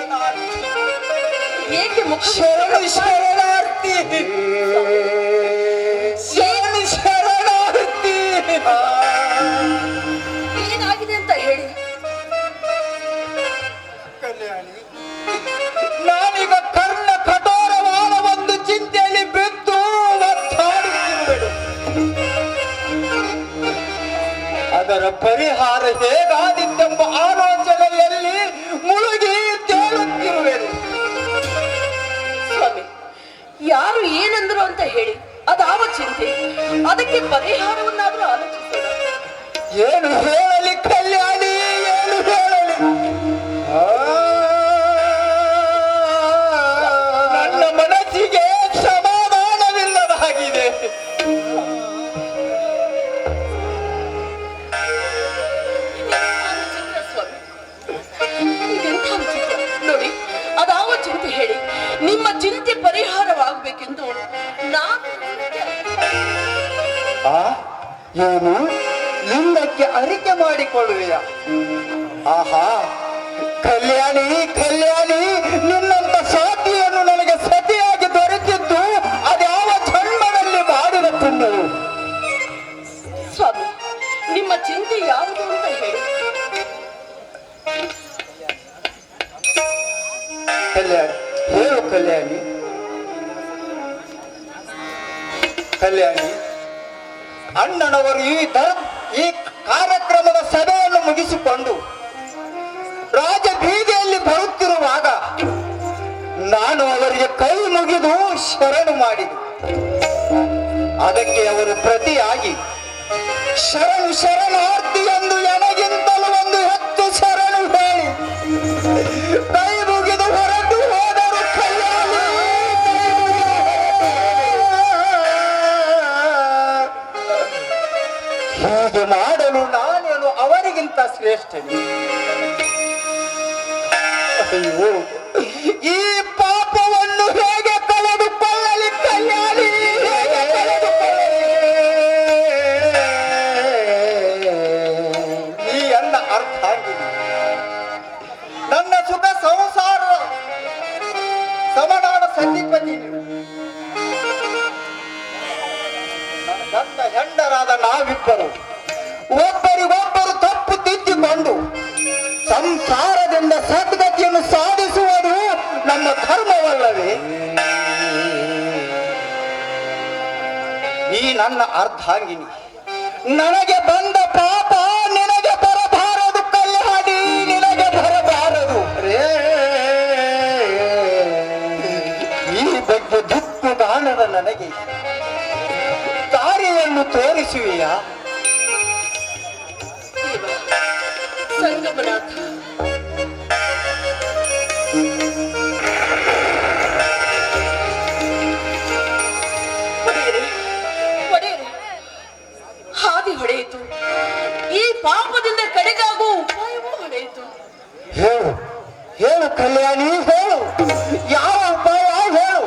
ಏಕೆ ಮುಖ
ಶರಣು ಶರಣಾರ್ಥಿ, ಶರಣು ಶರಣಾರ್ಥಿ.
ಏನಾಗಿದೆ ಅಂತ ಹೇಳಿ.
ಕಲ್ಯಾಣಿ, ನಾನೀಗ ಕರ್ಣ ಕಠೋರವಾದ ಒಂದು ಚಿಂತೆಯಲ್ಲಿ ಬಿದ್ದು ಒದ್ದಾಡುತ್ತಿರುವೆನು. ಅದರ ಪರಿಹಾರ ಹೇಗಾದಿತ್ತೆಂಬ ಆಲೋಚನೆಯಲ್ಲಿ ಮುಳುಗಿ ತೇಲುತ್ತಿರುವೆನು.
ಸ್ವಾಮಿ, ಯಾರು ಏನಂದ್ರು ಅಂತ ಹೇಳಿ. ಅದಾವ ಚಿಂತೆ, ಅದಕ್ಕೆ ಪರಿಹಾರವನ್ನಾದ್ರೂ ಆಲೋಚಿಸೋಣ.
ಏನು ಹೇಳಲಿ ಕಲ್ಯಾಣಿ, ಏನು ಹೇಳಲಿ? ನನ್ನ ಮನಸ್ಸಿಗೆ ಸಮಾಧಾನವಿಲ್ಲದ ಹಾಗಿದೆ.
ಇದೆಂಥ ವಿಚಿತ್ರ ನೋಡಿ. ಅದಾವ ಚಿಂತೆ ಹೇಳಿ. ನಿಮ್ಮ ಚಿಂತೆ ಪರಿಹಾರವಾಗಬೇಕೆಂದು ನಾನು
ಏನು ಲಿಂಗಕ್ಕೆ ಅರಿಕೆ ಮಾಡಿಕೊಳ್ಳುವೆಯ? ಆಹಾ, ಕಲ್ಯಾಣಿ ಕಲ್ಯಾಣಿ, ನಿನ್ನಂತ ಸಾಟಿಯನ್ನು ನನಗೆ ಸತಿಯಾಗಿ ದೊರೆತಿದ್ದು ಅದ್ಯಾವ ಜನ್ಮದಲ್ಲಿ ಮಾಡಿದ ಪುಣ್ಯವು.
ಸ್ವಾಮಿ, ನಿಮ್ಮ ಚಿಂತೆ ಯಾವುದು ಅಂತ ಹೇಳಿ.
ಕಲ್ಯಾಣಿ, ಹೇಳು ಕಲ್ಯಾಣಿ. ಕಲ್ಯಾಣಿ, ಅಣ್ಣನವರು ಈ ಕಾರ್ಯಕ್ರಮದ ಸಭೆಯನ್ನು ಮುಗಿಸಿಕೊಂಡು ರಾಜ ಬೀದಿಯಲ್ಲಿ ಬರುತ್ತಿರುವಾಗ ನಾನು ಅವರಿಗೆ ಕೈ ಮುಗಿದು ಶರಣು ಮಾಡಿದೆ. ಅದಕ್ಕೆ ಅವರು ಪ್ರತಿಯಾಗಿ ಶರಣು ಶರಣಾರ್ಥಿ ಎಂದು ನನಗಿಂತಲೂ ಒಂದು ಹೆಚ್ಚು ಶರಣು ಹೇಳಿ ಕೈ ಮುಗಿದು ಹೊರಟು ಹೋದರು. ಕಲ್ಯಾಣಿ, ಹೀಗೆ ಮಾಡಲು ನಾನೇನು ಅವರಿಗಿಂತ ಶ್ರೇಷ್ಠನೇ? ಅಯ್ಯೋ, ಈ ಪಾಪವನ್ನು ಹೇಗೆ ಕಳೆದುಕೊಳ್ಳಲಿ ಕಲ್ಯಾಣಿ, ಹೇಗೆ ಕಳೆದುಕೊಳ್ಳಲಿ? ಈ ಅನ್ನ ಅರ್ಥ ಆಗಿದೆ. ನನ್ನ ಸುಖ ಸಂಸಾರ ಸಮನಾದ ಸತಿಪತಿ ನೀವು. ನನ್ನ ಹೆಂಡರಾದ ನಾವಿಬ್ಬರು ಒಬ್ಬರಿಗೊಬ್ಬರು ತಪ್ಪು ತಿದ್ದಿಕೊಂಡು ಸಂಸಾರದಿಂದ ಸದ್ಗತಿಯನ್ನು ಸಾಧಿಸುವುದು ನಮ್ಮ ಧರ್ಮವಲ್ಲವೇ? ಈ ನನ್ನ ಅರ್ಧಾಂಗಿನಿ, ನನಗೆ ಬಂದ ಪಾಪ ನಿನಗೆ ಬರಬಾರದು ಕಲ್ಯಾಣಿ, ನಿನಗೆ ಬರಬಾರದು. ಈ ಬಗ್ಗೆ ದುಃಖಗಾನದ ನನಗೆ ದಾರಿಯನ್ನು ತೋರಿಸುವೆಯಾ?
ಸಂಗಮನಾಥ, ಒಡೆಯರೆ, ಹಾದಿ ಹೊಡೆಯಿತು. ಈ ಪಾಪದಿಂದ ಕಡೆಗಾಗುವ ಉಪಾಯವೂ ಹೊಡೆಯಿತು.
ಹೇಳು ಹೇಳು ಕಲ್ಯಾಣಿ, ಹೇಳು. ಯಾವ ಉಪಾಯ ಹೇಳು.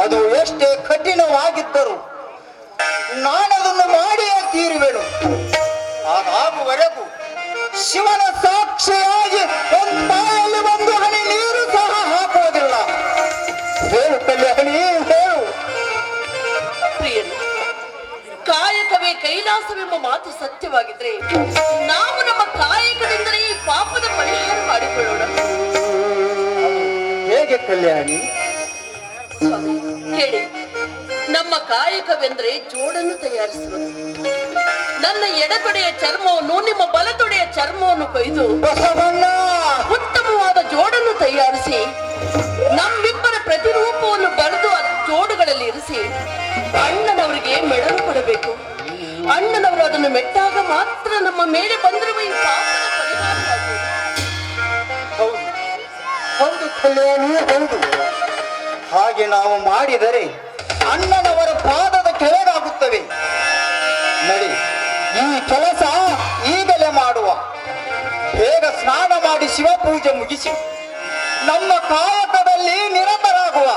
ಅದು ಎಷ್ಟೇ ಕಠಿಣವಾಗಿದ್ದರು ನಾನದನ್ನು ಮಾಡಿಯೇ ತೀರುವೆನು. ಅದಾಗುವರೆಗೂ ಶಿವನ ಸಾಕ್ಷಿಯಾಗಿ ಒಂದು ಬಾಯಲ್ಲಿ ಒಂದು ಹನಿ ನೀರು ಸಹ ಹಾಕುವುದಿಲ್ಲ. ಹೇಳು ಕಲ್ಯಾಣಿ, ಹೇಳು.
ಪ್ರಿಯನು, ಕಾಯಕವೇ ಕೈಲಾಸವೆಂಬ ಮಾತು ಸತ್ಯವಾಗಿದ್ರೆ ನಾವು ನಮ್ಮ ಕಾಯಕದಿಂದಲೇ ಈ ಪಾಪದ ಪರಿಹಾರ ಮಾಡಿಕೊಳ್ಳೋಣ.
ಹೇಗೆ ಕಲ್ಯಾಣಿ?
ಸ್ವಾಮಿ, ಹೇಳಿ. ನಮ್ಮ ಕಾಯಕವೆಂದ್ರೆ ಜೋಡನ್ನು ತಯಾರಿಸುವುದು. ನನ್ನ ಎಡತೊಡೆಯ ಚರ್ಮವನ್ನು ನಿಮ್ಮ ಬಲತೊಡೆಯ ಚರ್ಮವನ್ನು ಕೊಯ್ದು
ಬಸವಣ್ಣ
ಉತ್ತಮವಾದ ಜೋಡನ್ನು ತಯಾರಿಸಿ ನಮ್ಮಿಬ್ಬರ ಪ್ರತಿರೂಪವನ್ನು ಬರೆದು ಆ ಜೋಡುಗಳಲ್ಲಿ ಇರಿಸಿ ಅಣ್ಣನವರಿಗೆ ಮೆಡಲು ಕೊಡಬೇಕು. ಅಣ್ಣನವರು ಅದನ್ನು ಮೆಟ್ಟಾಗ ಮಾತ್ರ ನಮ್ಮ ಮೇಲೆ ಬಂದಿರುವ ಈ ಪಾಪದ ಪರಿಹಾರವಾಗುವುದು.
ಹೌದು ಹೌದು ಕಲ್ಯಾಣಿ, ಹೌದು. ಹಾಗೆ ನಾವು ಮಾಡಿದರೆ ಅಣ್ಣನವರ ಪಾದದ ಕೆಳಗಾಗುತ್ತವೆ. ನಡಿ, ಈ ಕೆಲಸ ಈಗಲೇ ಮಾಡುವ. ಬೇಗ ಸ್ನಾನ ಮಾಡಿ ಶಿವಪೂಜೆ ಮುಗಿಸಿ ನಮ್ಮ ಕಾಯಕದಲ್ಲಿ ನಿರತರಾಗುವ.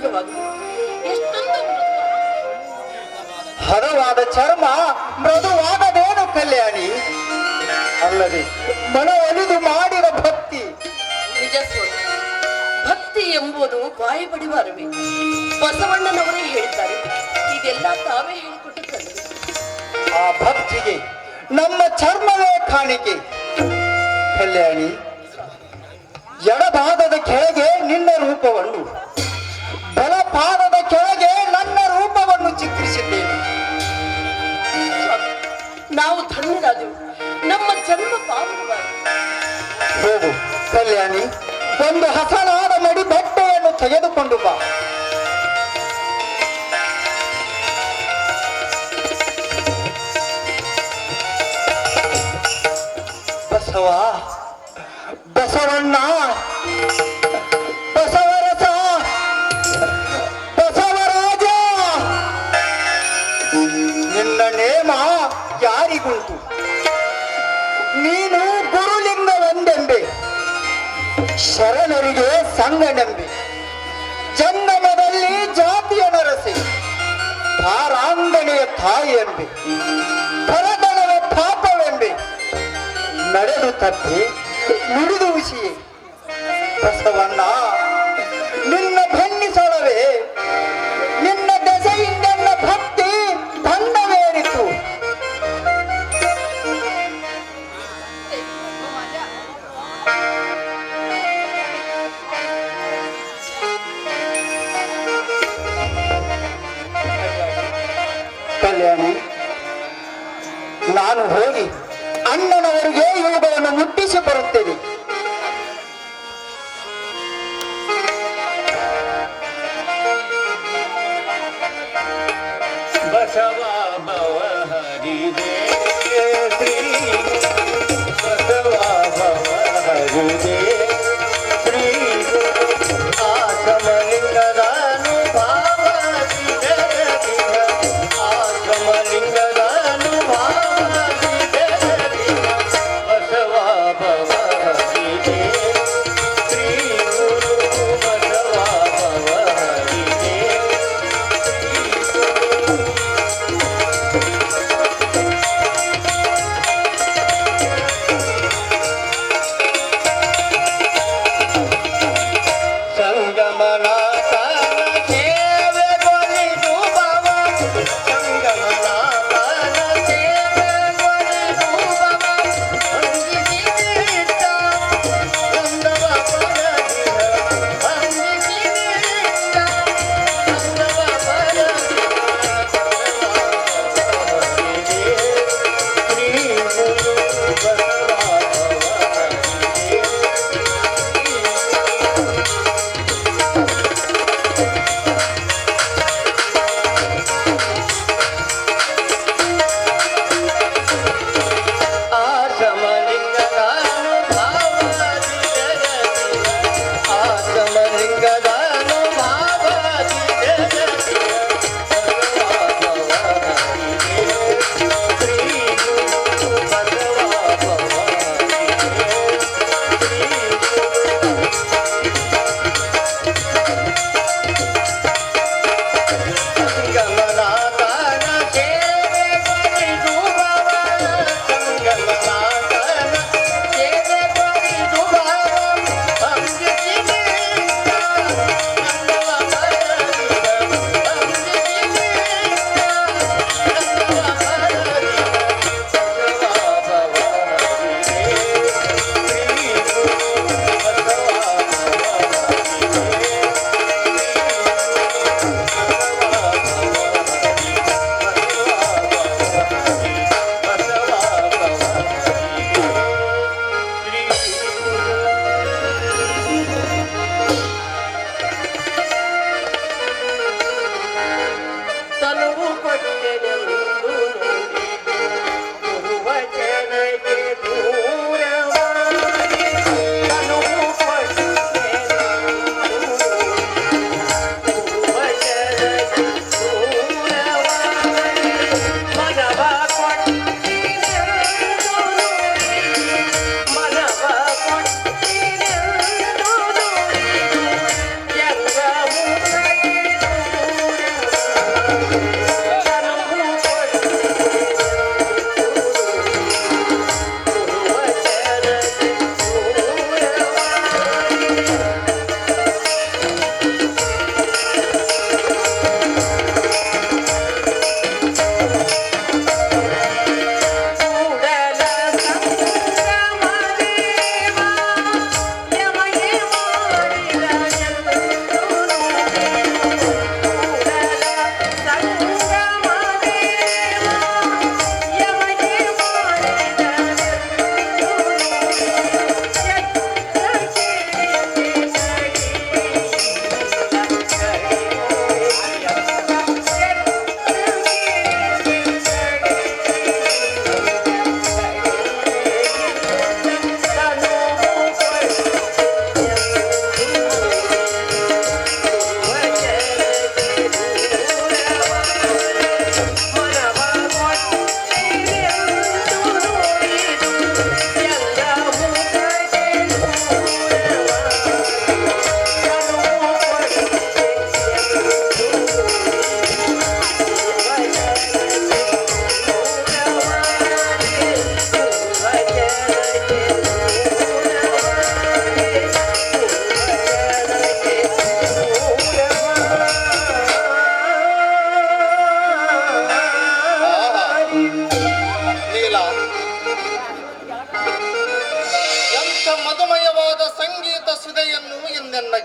ಸಾಧ್ಯವಾಗದು. ಎಷ್ಟೊಂದು
ಹದವಾದ ಚರ್ಮ ಮೃದುವಾದದೇನು ಕಲ್ಯಾಣಿ, ಅಲ್ಲದೆ ಮನವೊಲಿದು ಮಾಡಿದ ಭಕ್ತಿ.
ನಿಜ ಸ್ವಾಮಿ, ಭಕ್ತಿ ಎಂಬುದು ಬಾಯಿ ಬಡಿವಾರವೇ. ಬಸವಣ್ಣನವರೇ ಹೇಳಿದ್ದಾರೆ, ಇದೆಲ್ಲ ತಾವೇ ಹೇಳಿಕೊಟ್ಟು ತಂದೆ.
ಆ ಭಕ್ತಿಗೆ ನಮ್ಮ ಚರ್ಮವೇ ಕಾಣಿಕೆ. ಕಲ್ಯಾಣಿ, ಎಡಪಾದದ ಕೆಳಗೆ ನಿನ್ನ ರೂಪವನ್ನು, ಬಲಪಾದದ ಕೆಳಗೆ ನನ್ನ ರೂಪವನ್ನು ಚಿತ್ರಿಸಿದ್ದೇನೆ.
ನಾವು ಧನ್ಯರಾದೆವು, ನಮ್ಮ ಜನ್ಮ ಪಾವನವಾಯಿತು.
ಹೋಗು ಕಲ್ಯಾಣಿ, ಒಂದು ಹಸನಾದ ಮಡಿ ಬಟ್ಟೆಯನ್ನು ತೆಗೆದುಕೊಂಡು ಬಾ. ಬಸವ, ಬಸವಣ್ಣ, ಬಸವರಸ, ಬಸವರಾಜ, ನಿನ್ನ ನೇಮ ಯಾರಿಗುಂಟು? ನೀನು ಗುರುಲಿಂಗವೆಂದೆಂಬೆ, ಶರಣರಿಗೆ ಸಂಗನೆಂಬೆ, ಜಂಗಮದಲ್ಲಿ ಜಾತಿಯ ನರಸೆ, ತಾರಾಂಗಣೆಯ ತಾಯಿ ಎಂಬೆ, ಪರದನವ ಪಾಪವೆಂಬೆ, ನಡೆದು ತಪ್ಪಿ ನುಡಿದು ಉಸಿಯೇ. ಬಸವಣ್ಣ, ನಿನ್ನ ಬಣ್ಣಿಸೊಳವೆ, ನಿನ್ನ ದೆಸೆಯಿಂದ ಭಕ್ತಿ ಬಂದವೇರಿತು. ಕಲ್ಯಾಣಿ, ನಾನು ಹೋಗಿ ಅಣ್ಣನವರಿಗೆ ಇವುಗಳನ್ನು ಮುಟ್ಟಿಸಿ ಬರುತ್ತೇನೆ.
ಬಸವ ಭವ ಹರಿದೇ ಶ್ರೀ ಬಸವ ಭವ ಹರಿದೇ ಶ್ರೀ ಆತ್ಮಲಿಂಗದ ಅನುಭಾವ ಆತ್ಮಲಿಂಗದ ಅನುಭಾವ ಬಸವ ಭವ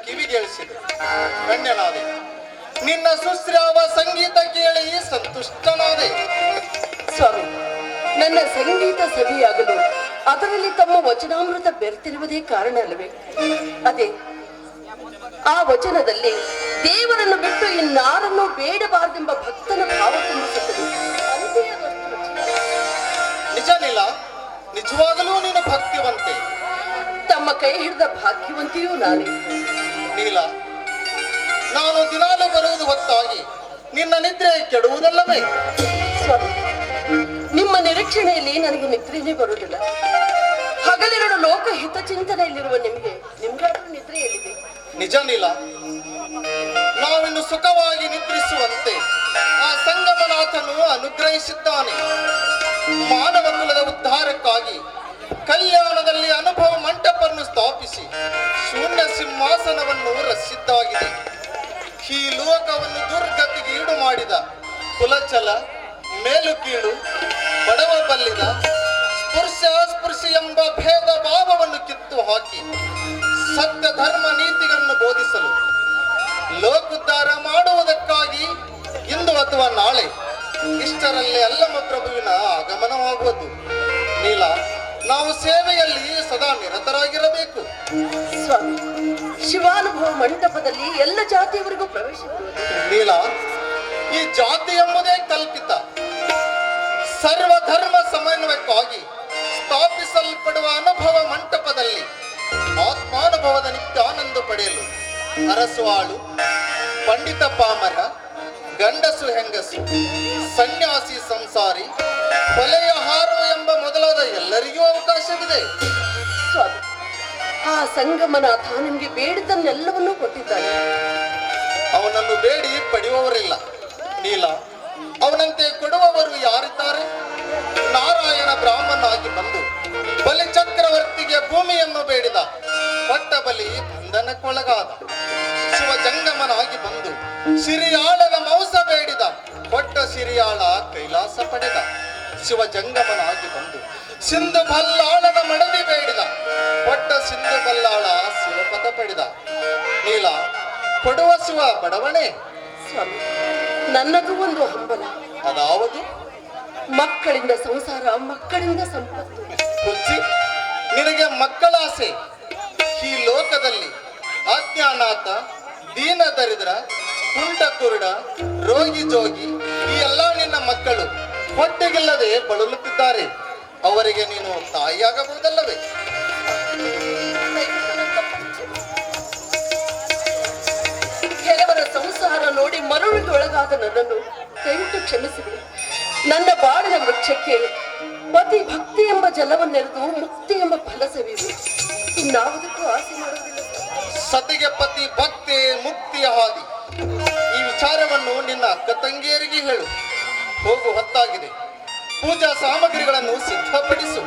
ಕಿವಿಗೇಳಿಸಿದೆ, ಧನ್ಯನಾದೆ. ನಿನ್ನ ಸುಶ್ರಾವ ಸಂಗೀತ ಕೇಳಿ ಸಂತುಷ್ಟನಾದೆ.
ಸ್ವಾಮಿ, ನನ್ನ ಸಂಗೀತ ಸವಿಯಾಗಲು ಅದರಲ್ಲಿ ತಮ್ಮ ವಚನಾಮೃತ ಬೆರೆತಿರುವುದೇ ಕಾರಣ ಅಲ್ಲವೇ? ಅದೇ ಆ ವಚನದಲ್ಲಿ ದೇವರನ್ನು ಬಿಟ್ಟು ಇನ್ನಾರನ್ನು ಬೇಡಬಾರದೆಂಬ ಭಕ್ತನ ಭಾವ ತುಂಬಿಸುತ್ತದೆ. ಅಂತೆಯೇ ಅದಷ್ಟು ವಚನ.
ನಿಜ ನೀಲ, ನಿಜವಾಗಲೂ ನೀನು ಭಕ್ತಿವಂತೆ.
ತಮ್ಮ ಕೈ ಹಿಡಿದ ಭಾಗ್ಯವಂತೆಯೂ ನಾನೇ.
ನೀಲ, ನಾನು ದಿನಾಲು ಬರುವುದು ಹೊತ್ತಾಗಿ ನಿನ್ನ ನಿದ್ರೆ ಕೆಡುವುದಲ್ಲವೇ?
ಸ್ವಾಮಿ, ನಿಮ್ಮ ನಿರೀಕ್ಷಣೆಯಲ್ಲಿ ನನಗೆ ನಿದ್ರೆನೇ ಬರುವುದಿಲ್ಲ. ಹಗಲಿರುಳು ಲೋಕ ಹಿತಚಿಂತನೆಯಲ್ಲಿರುವ ನಿಮ್ಗಾದ್ರೂ ನಿದ್ರೆ ಎಲ್ಲಿದೆ?
ನಿಜ ನೀಲ, ನಾವಿನ್ನು ಸುಖವಾಗಿ ನಿದ್ರಿಸುವಂತೆ ಆ ಸಂಗಮನಾಥನು ಅನುಗ್ರಹಿಸಿದ್ದಾನೆ. ಮಾನವ ಕುಲದ ಉದ್ಧಾರಕ್ಕಾಗಿ ಕಲ್ಯಾಣದಲ್ಲಿ ಅನುಭವ ಮಂಟಪವನ್ನು ಸ್ಥಾಪಿಸಿ ಶೂನ್ಯ ಸಿಂಹಾಸನವನ್ನು ರಚಿಸಿದ್ದಾಗಿದೆ. ಈ ಲೋಕವನ್ನು ದುರ್ಗತಿಗೆ ಈಡು ಮಾಡಿದ ಕುಲಚಲ, ಮೇಲು ಕೀಳು, ಬಡವ ಬಲ್ಲಿದ, ಸ್ಪೃಶ್ಯ ಎಂಬ ಭೇದ ಭಾವವನ್ನು ಕಿತ್ತು ಹಾಕಿ ಸತ್ಯ ಧರ್ಮ ನೀತಿಗಳನ್ನು ಬೋಧಿಸಲು ಲೋಕೋದ್ಧಾರ ಮಾಡುವುದಕ್ಕಾಗಿ ಇಂದು ಅಥವಾ ನಾಳೆ ಇಷ್ಟರಲ್ಲಿ ಅಲ್ಲಮ ಪ್ರಭುವಿನ ಆಗಮನವಾಗುವುದು. ನೀಲ, ನಾವು ಸೇವೆಯಲ್ಲಿ ಸದಾ ನಿರತರಾಗಿರಬೇಕು.
ಸ್ವಾಮಿ, ಶಿವಾನುಭವ ಮಂಟಪದಲ್ಲಿ ಎಲ್ಲ ಜಾತಿಯವರಿಗೂ ಪ್ರವೇಶ
ನೀಲ, ಈ ಜಾತಿ ಎಂಬುದೇ ಕಲ್ಪಿತ. ಸರ್ವಧರ್ಮ ಸಮನ್ವಯಕ್ಕಾಗಿ ಸ್ಥಾಪಿಸಲ್ಪಡುವ ಅನುಭವ ಮಂಟಪದಲ್ಲಿ ಆತ್ಮಾನುಭವದ ನಿತ್ಯಾನಂದ ಪಡೆಯಲು ಅರಸು ಆಳು, ಪಂಡಿತ ಪಾಮರ, ಗಂಡಸು ಹೆಂಗಸು, ಸನ್ಯಾಸಿ ಸಂಸಾರಿ, ಕೊಲೆಯ ಹಾರು ಎಂಬ ಮೊದಲಾದ ಎಲ್ಲರಿಗೂ ಅವಕಾಶವಿದೆ.
ಸ್ವಾಮಿ, ಆ ಸಂಗಮನಾಥ ನಿಮ್ಗೆ ಬೇಡಿದ್ದನ್ನೆಲ್ಲವನ್ನೂ ಕೊಟ್ಟಿದ್ದಾನೆ.
ಅವನನ್ನು ಬೇಡಿ ಪಡೆಯುವವರಿಲ್ಲ. ನೀಲ, ಅವನಂತೆ ಕೊಡುವವರು ಯಾರಿದ್ದಾರೆ? ನಾರಾಯಣ ಬ್ರಾಹ್ಮಣನಾಗಿ ಬಂದು ಬಲಿ ಚಕ್ರವರ್ತಿಗೆ ಭೂಮಿಯನ್ನು ಬೇಡಿದ, ಪಟ್ಟ ಬಲಿ ಬಂಧನಕ್ಕೊಳಗಾದ. ಶಿವ ಜಂಗಮನಾಗಿ ಬಂದು ಸಿರಿಯಾಳನ ಮಾಂಸ ಬೇಡಿದ, ಕೊಟ್ಟ ಸಿರಿಯಾಳ ಕೈಲಾಸ ಪಡೆದ. ಶಿವ ಜಂಗಮನಾಗಿ ಬಂದು ಸಿಂಧು ಬಲ್ಲಾಳನ ಮಡದಿ ಬೇಡಿದ, ಕೊಟ್ಟ ಸಿಂಧು ಬಲ್ಲಾಳ ಶಿವಪದ ಪಡೆದ. ನೀಲ, ಕೊಡುವ ಶಿವ ಬಡವಣೆ.
ಸ್ವಾಮಿ, ನನ್ನದು ಒಂದು ಹಂಬಲ.
ಅದಾವುದು?
ಮಕ್ಕಳಿಂದ ಸಂಸಾರ, ಮಕ್ಕಳಿಂದ ಸಂಪತ್ತು.
ಹುಚ್ಚಿ, ನಿನಗೆ ಮಕ್ಕಳಾಸೆ. ಈ ಲೋಕದಲ್ಲಿ ಅಜ್ಞಾನಾಥ, ದೀನ ದರಿದ್ರ, ಕುಂಟ ಕುರುಡ, ರೋಗಿ ಜೋಗಿ ಈ ಎಲ್ಲ ನಿನ್ನ ಮಕ್ಕಳು ಹೊಟ್ಟೆಗಿಲ್ಲದೆ ಬಳಲುತ್ತಿದ್ದಾರೆ. ಅವರಿಗೆ ನೀನು ತಾಯಿಯಾಗಬಹುದಲ್ಲವೇ?
ಕೆಲವರ ಸಂಸಾರ ನೋಡಿ ಮರುಳಿಗೆ ಒಳಗಾದ ನನ್ನನ್ನು ದಯವಿಟ್ಟು ಕ್ಷಮಿಸಿದೆ. ನನ್ನ ಬಾಳಿನ ವೃಕ್ಷಕ್ಕೆ ಪತಿ ಭಕ್ತಿ ಎಂಬ ಜಲವನ್ನೆರೆದು ಮುಕ್ತಿ ಎಂಬ ಫಲ ಸವಿದು ಇನ್ನಾವುದಕ್ಕೂ ಆಸೆ ಮಾಡುವುದಿಲ್ಲ.
ಸತಿಗೆ ಪತಿ ಭಕ್ತಿ ಮುಕ್ತಿಯ ಹಾದಿ. ಈ ವಿಚಾರವನ್ನು ನಿನ್ನ ಅಕ್ಕ ತಂಗಿಯರಿಗೆ ಹೇಳು. ಹೋಗು, ಹೊತ್ತಾಗಿದೆ. ಪೂಜಾ ಸಾಮಗ್ರಿಗಳನ್ನು ಸಿದ್ಧಪಡಿಸು.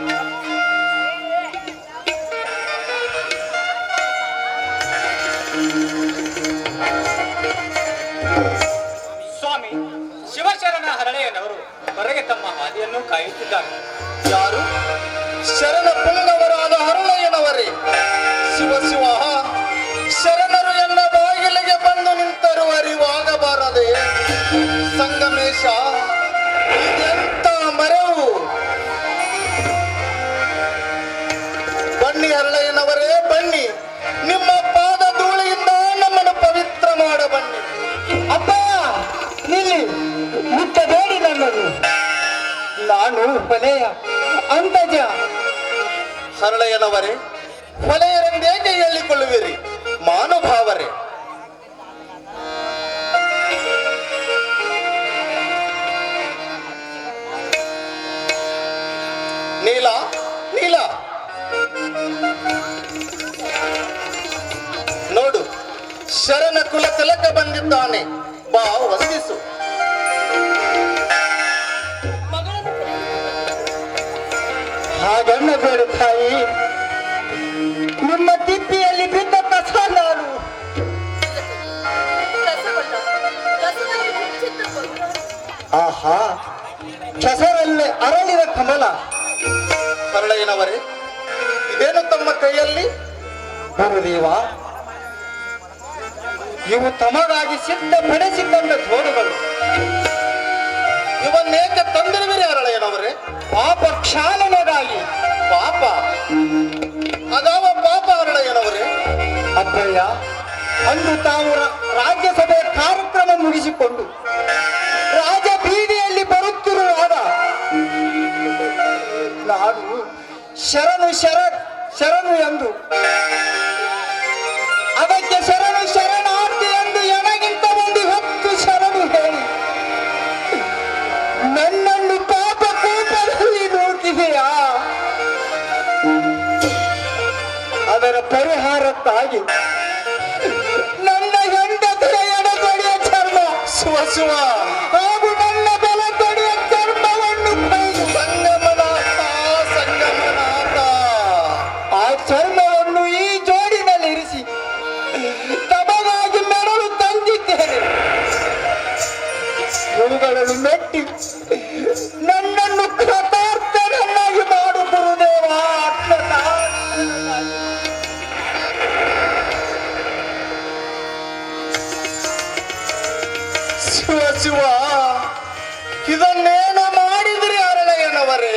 ಸ್ವಾಮಿ, ಶಿವಶರಣ ಹರಳೆಯನವರು ಹೊರಗೆ ತಮ್ಮ ಹಾದಿಯನ್ನು ಕಾಯುತ್ತಿದ್ದಾರೆ.
ಯಾರು? ಶರಣ ಪುಂಗವರಾದ ಹರಳಯ್ಯನವರೇ. ಶಿವ ಶಿವ, ಶರಣರು ಎನ್ನ ಬಾಗಿಲಿಗೆ ಬಂದು ನಿಂತರು ಅರಿವಾಗಬಾರದೆ. ಸಂಗಮೇಶ, ಇದೆಂತ ಮರೆವು. ಬನ್ನಿ ಹರಳಯ್ಯನವರೇ, ಬನ್ನಿ. ನಿಮ್ಮ ಪಾದ ಧೂಳಿಯಿಂದ ನಮ್ಮನ್ನು ಪವಿತ್ರ ಮಾಡ ಬನ್ನಿ.
ಅಪ್ಪ, ನಿಲ್ಲಿ, ಮುಟ್ಟಬೇಡಿ ನನ್ನನ್ನು. ನಾನು ಹೊಲೆಯ ಅಂತಜ.
ಹರಳಯ್ಯನವರೇ, ಹೊಲೆಯರೆಂದೇಕೆ ಹೇಳಿಕೊಳ್ಳುವಿರಿ? ಮಾನುಭಾವರೇ, ನೀಲ, ನೀಲ, ನೋಡು, ಶರಣ ಕುಲ ತಿಲಕ ಬಂದಿದ್ದಾನೆ. ಬಾ, ವಂದಿಸು.
ಹಾಗನ್ನಬೇಡ ತಾಯಿ. ನಿಮ್ಮ ತಿಪ್ಪಿಯಲ್ಲಿ ಬಿದ್ದ ಕಸ ನಾನು. ಆಹಾ, ಕೆಸರಲ್ಲಿ ಅರಳಿದ ಕಮಲ.
ಹರಳಯ್ಯನವರೇ, ಇದೇನು ತಮ್ಮ ಕೈಯಲ್ಲಿ?
ಗುರುದೇವ, ಇವು ತಮಗಾಗಿ ಸಿದ್ಧಪಡಿಸಿಕೊಂಡ ಜೋಡುಗಳು.
ಇವನ್ನೇಕೆ ತಂದಿರುವಿರಿ ಹರಳೆಯನವರೇ?
ಪಾಪ ಕ್ಷಾಲನೆಗಾಗಿ.
ಪಾಪ? ಅದಾವ ಪಾಪ ಹರಳೆಯನವರೇ?
ಅಪ್ಪಯ್ಯ, ಅಂದು ತಾವು ರಾಜ್ಯಸಭೆ ಕಾರ್ಯಕ್ರಮ ಮುಗಿಸಿಕೊಂಡು ರಾಜ ಬೀದಿಯಲ್ಲಿ ಬರುತ್ತಿರುವಾಗ ನಾನು ಶರಣು ಎಂದು ಅದಕ್ಕೆ ಶರಣಾರ್ಥಿ ಎಂದು ಎನಗಿಂತ ಒಂದು 10 ಶರಣು ಹೇಳಿ ನನ್ನನ್ನು ಪಾಪ ಕೂಪದಲ್ಲಿ ನೂಕಿದೆಯಾ? ಅದರ ಪರಿಹಾರಕ್ಕಾಗಿ ನನ್ನ ಹೆಂಡತಿಯ ಎಡಗಡೆಯ ಚರ್ಮ
ಶಿವ
ಹಾಗೂ ನನ್ನ ಬಲಗಡೆಯ ಚರ್ಮವನ್ನು ಕೊಯ್ದು
ಸಂಗಮನಾಥ, ಸಂಗಮನಾಥ.
ಆ ಚರ್ಮವನ್ನು ಈ ಜೋಡಿನಲ್ಲಿ ಇರಿಸಿ ತಮಗಾಗಿ ಮೆರಳು ತಂದಿದ್ದೇನೆ. ಇವುಗಳನ್ನು ಮೆಟ್ಟಿ ನನ್ನನ್ನು ಕೃತಾರ್ಥನನ್ನಾಗಿ ಮಾಡು ಗುರುದೇವ.
ಶಿವ ಇದನ್ನೇನು ಮಾಡಿದ್ರಿ ಹರಳೆಯನವರೇ?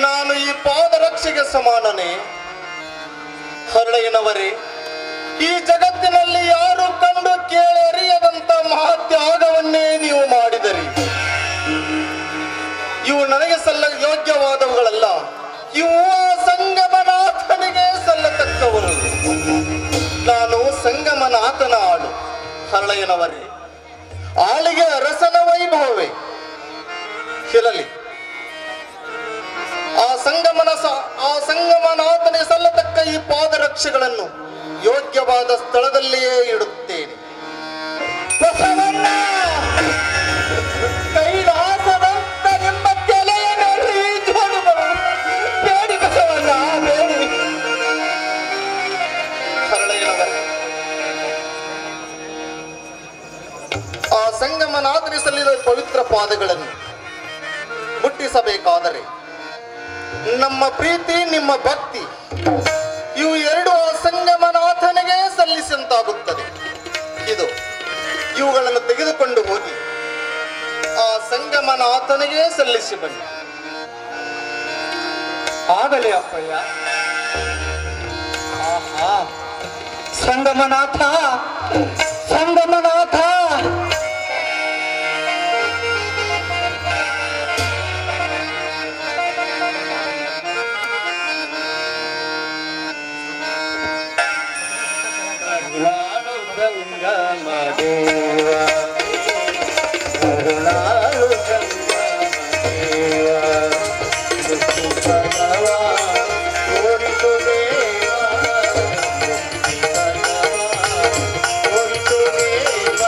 ನಾನು ಈ ಪಾದರಕ್ಷೆಗೆ ಸಮಾನನೇ? ಹರಳೆಯನವರೇ, ಈ ಜಗತ್ತಿನಲ್ಲಿ ಯಾರು ಕಂಡು ಕೇಳಿ ಅರಿಯದಂತ ಮಹಾತ್ಯಾಗವನ್ನೇ ನೀವು ಮಾಡಿದರಿ. ಇವು ನನಗೆ ಯೋಗ್ಯವಾದವುಗಳಲ್ಲ. ಇವು ಸಂಗಮನಾಥನಿಗೆ ಸಲ್ಲತಕ್ಕವರು. ನಾನು ಸಂಗಮನಾಥನ ಆಳು. ಹರಳೆಯನವರೇ, ಆಳಿಗೆ ಅರಸನ ವೈಭವವೇ ಇರಲಿ. ಆ ಸಂಗಮನಾಥನಿಗೆ ಸಲ್ಲತಕ್ಕ ಈ ಪಾದರಕ್ಷೆಗಳನ್ನು ಯೋಗ್ಯವಾದ ಸ್ಥಳದಲ್ಲಿಯೇ ಇಡುತ್ತೇನೆ.
ಬಸವಣ್ಣ, ಕೈಲಾಸದಂತ ನಿಮ್ಮ ತಲೆಯ ಮೇಲೆ ಈ ಜೋಡುಗಳು ಬೇಡಿ ಬಸವಣ್ಣ, ಬೇಡಿ.
ಹರಳೆಯನವರೇ, ಆ ಸಂಗಮನಾಥನಿಗೆ ಸಲ್ಲಿದ ಪವಿತ್ರ ಪಾದಗಳನ್ನು ಮುಟ್ಟಿಸಬೇಕಾದರೆ ನಮ್ಮ ಪ್ರೀತಿ, ನಿಮ್ಮ ಭಕ್ತಿ ಇವು ಎರಡು ಆ ಸಂಗಮನಾಥನಿಗೆ ಸಲ್ಲಿಸಂತಾಗುತ್ತದೆ. ಇವುಗಳನ್ನು ತೆಗೆದುಕೊಂಡು ಹೋಗಿ ಆ ಸಂಗಮನಾಥನಿಗೆ ಸಲ್ಲಿಸಿ ಬನ್ನಿ.
ಆಗಲಿ ಅಪ್ಪಯ್ಯ. ಆಹಾ, ಸಂಗಮನಾಥ, ಸಂಗಮನಾಥ.
ಸಂಗಮದೇವ ಕರುಣಾಳು ಸಂಗಮದೇವ ಮುಕ್ತಿಪಥವ ತೋರಿಸು ದೇವ, ಮುಕ್ತಿಪಥವ ತೋರಿಸು ದೇವ.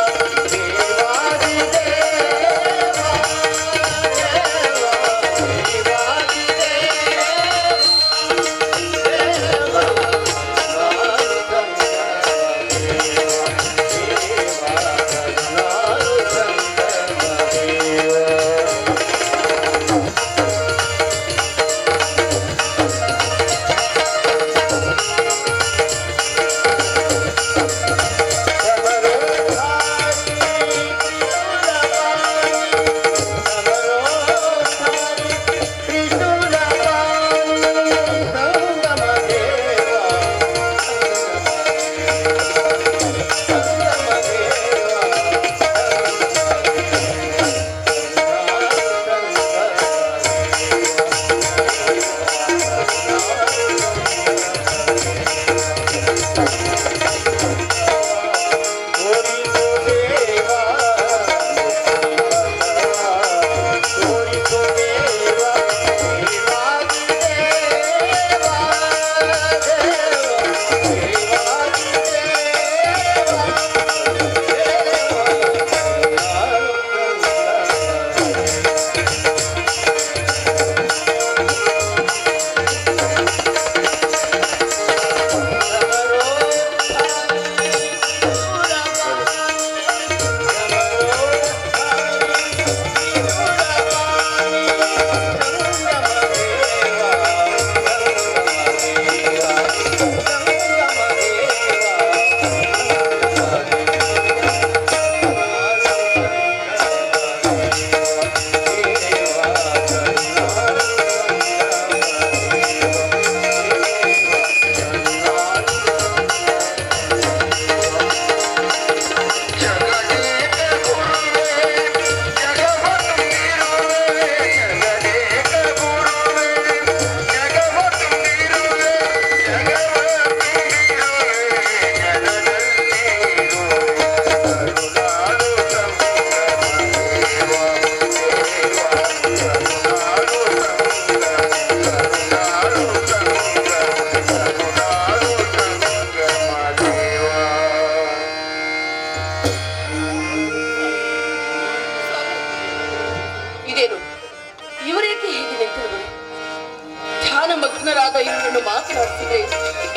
ಮಕ್ಕಳಾದ ಇವರನ್ನು ಮಾತನಾಡಿಸಿದ್ರೆ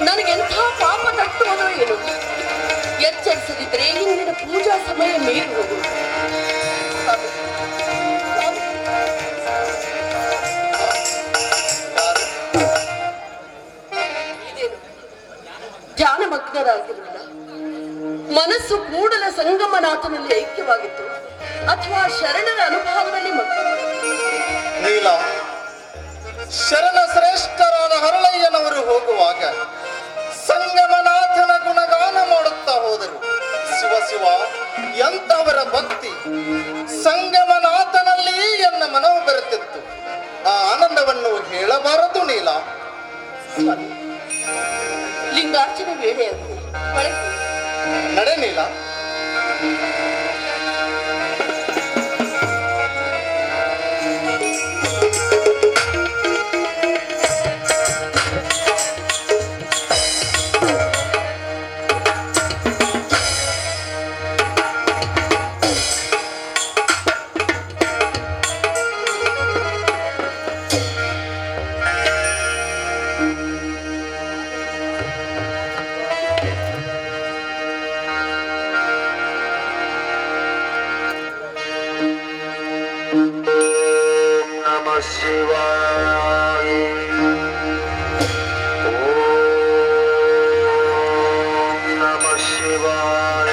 ನನಗೆಂಥ ಪಾಪ ತಟ್ಟುವುದೋ ಏನು. ಎಚ್ಚರಿಸದಿದ್ರೆ ಇಂದಿನ ಪೂಜಾ ಸಮಯ ಮೀರುವುದು. ಇದೇನು ಧ್ಯಾನಮಗ್ನರಾಗಿರಲಿಲ್ಲ? ಮನಸ್ಸು ಕೂಡಲ ಸಂಗಮನಾಥನಲ್ಲಿ ಐಕ್ಯವಾಗಿತ್ತು ಅಥವಾ ಶರಣರ ಅನುಭವದಲ್ಲಿ ಮಕ್ಕಳು?
ನೀಲ, ಶರಣ ಶ್ರೇಷ್ಠರಾದ ಹರಳಯ್ಯನವರು ಹೋಗುವಾಗ ಸಂಗಮನಾಥನ ಗುಣಗಾನ ಮಾಡುತ್ತಾ ಹೋದರು. ಶಿವ ಶಿವ, ಎಂತವರ ಭಕ್ತಿ! ಸಂಗಮನಾಥನಲ್ಲಿ ಎನ್ನ ಮನವು ಬೆರೆತಿತ್ತು. ಆ ಆನಂದವನ್ನು ಹೇಳಬಾರದು ನೀಲ.
ಲಿಂಗಾರ್ಚನೆ ವೇಳೆಯಾಗಿದೆ,
ನಡೆ ನೀಲ.
ಶಿವಾಯ ನಮಃ ಶಿವಾಯ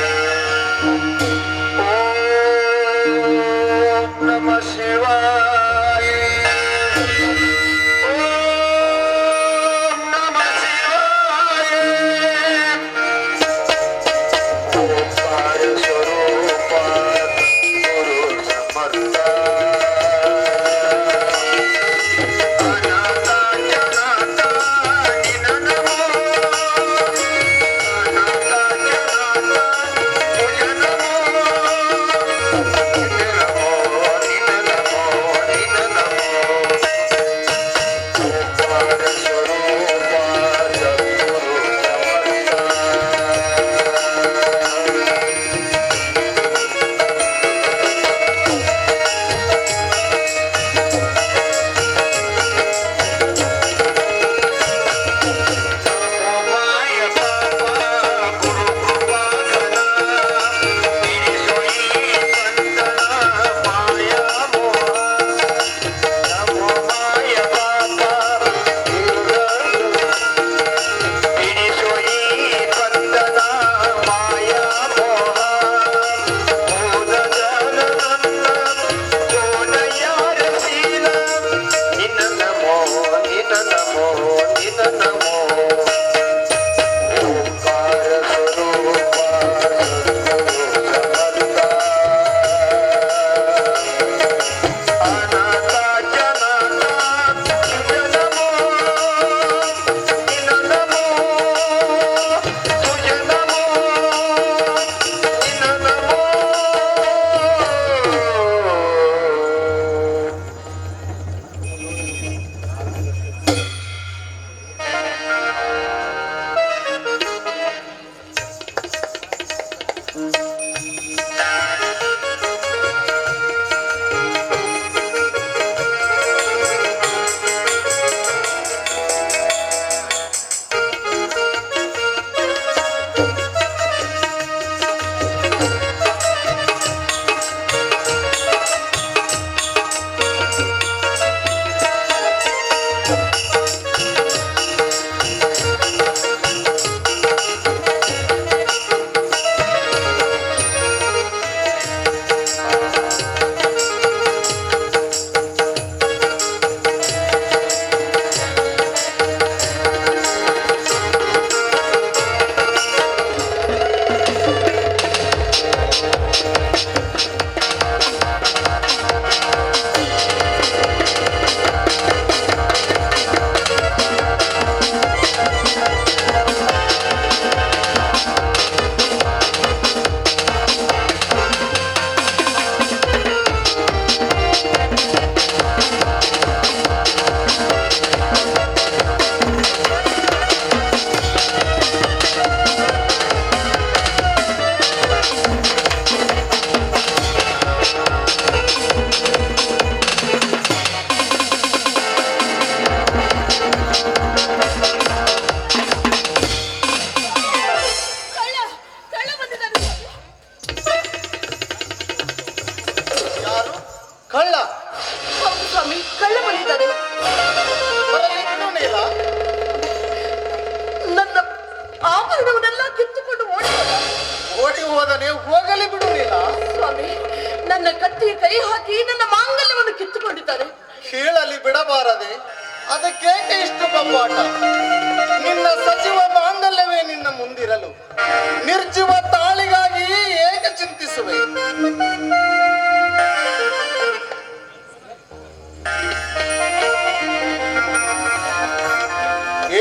ನಮಃ ಶಿವಾಯ ನಮಃ ಶಿವಾಯ ಸ್ವರೂಪ ಗುರು ಸಮರ್ಥ
ಮಗನೇ, ಹೋಗಲಿ ಬಿಡು ನೀಲ.
ಸ್ವಾಮಿ, ನನ್ನ ಕತ್ತಿಗೆ ಕೈ ಹಾಕಿ ನನ್ನ ಮಾಂಗಲ್ಯವನ್ನು ಕಿತ್ತುಕೊಂಡಿದ್ದಾರೆ.
ಕೀಳಲಿ ಬಿಡಬಾರದೆ, ಅದಕ್ಕೇಕೆ ಇಷ್ಟು ಬಬ್ಬಾಟ? ನಿನ್ನ ಸಜೀವ ಮಾಂಗಲ್ಯವೇ ನಿನ್ನ ಮುಂದಿರಲು ನಿರ್ಜೀವ ತಾಳಿಗಾಗಿ ಏಕೆ ಚಿಂತಿಸುವೆ?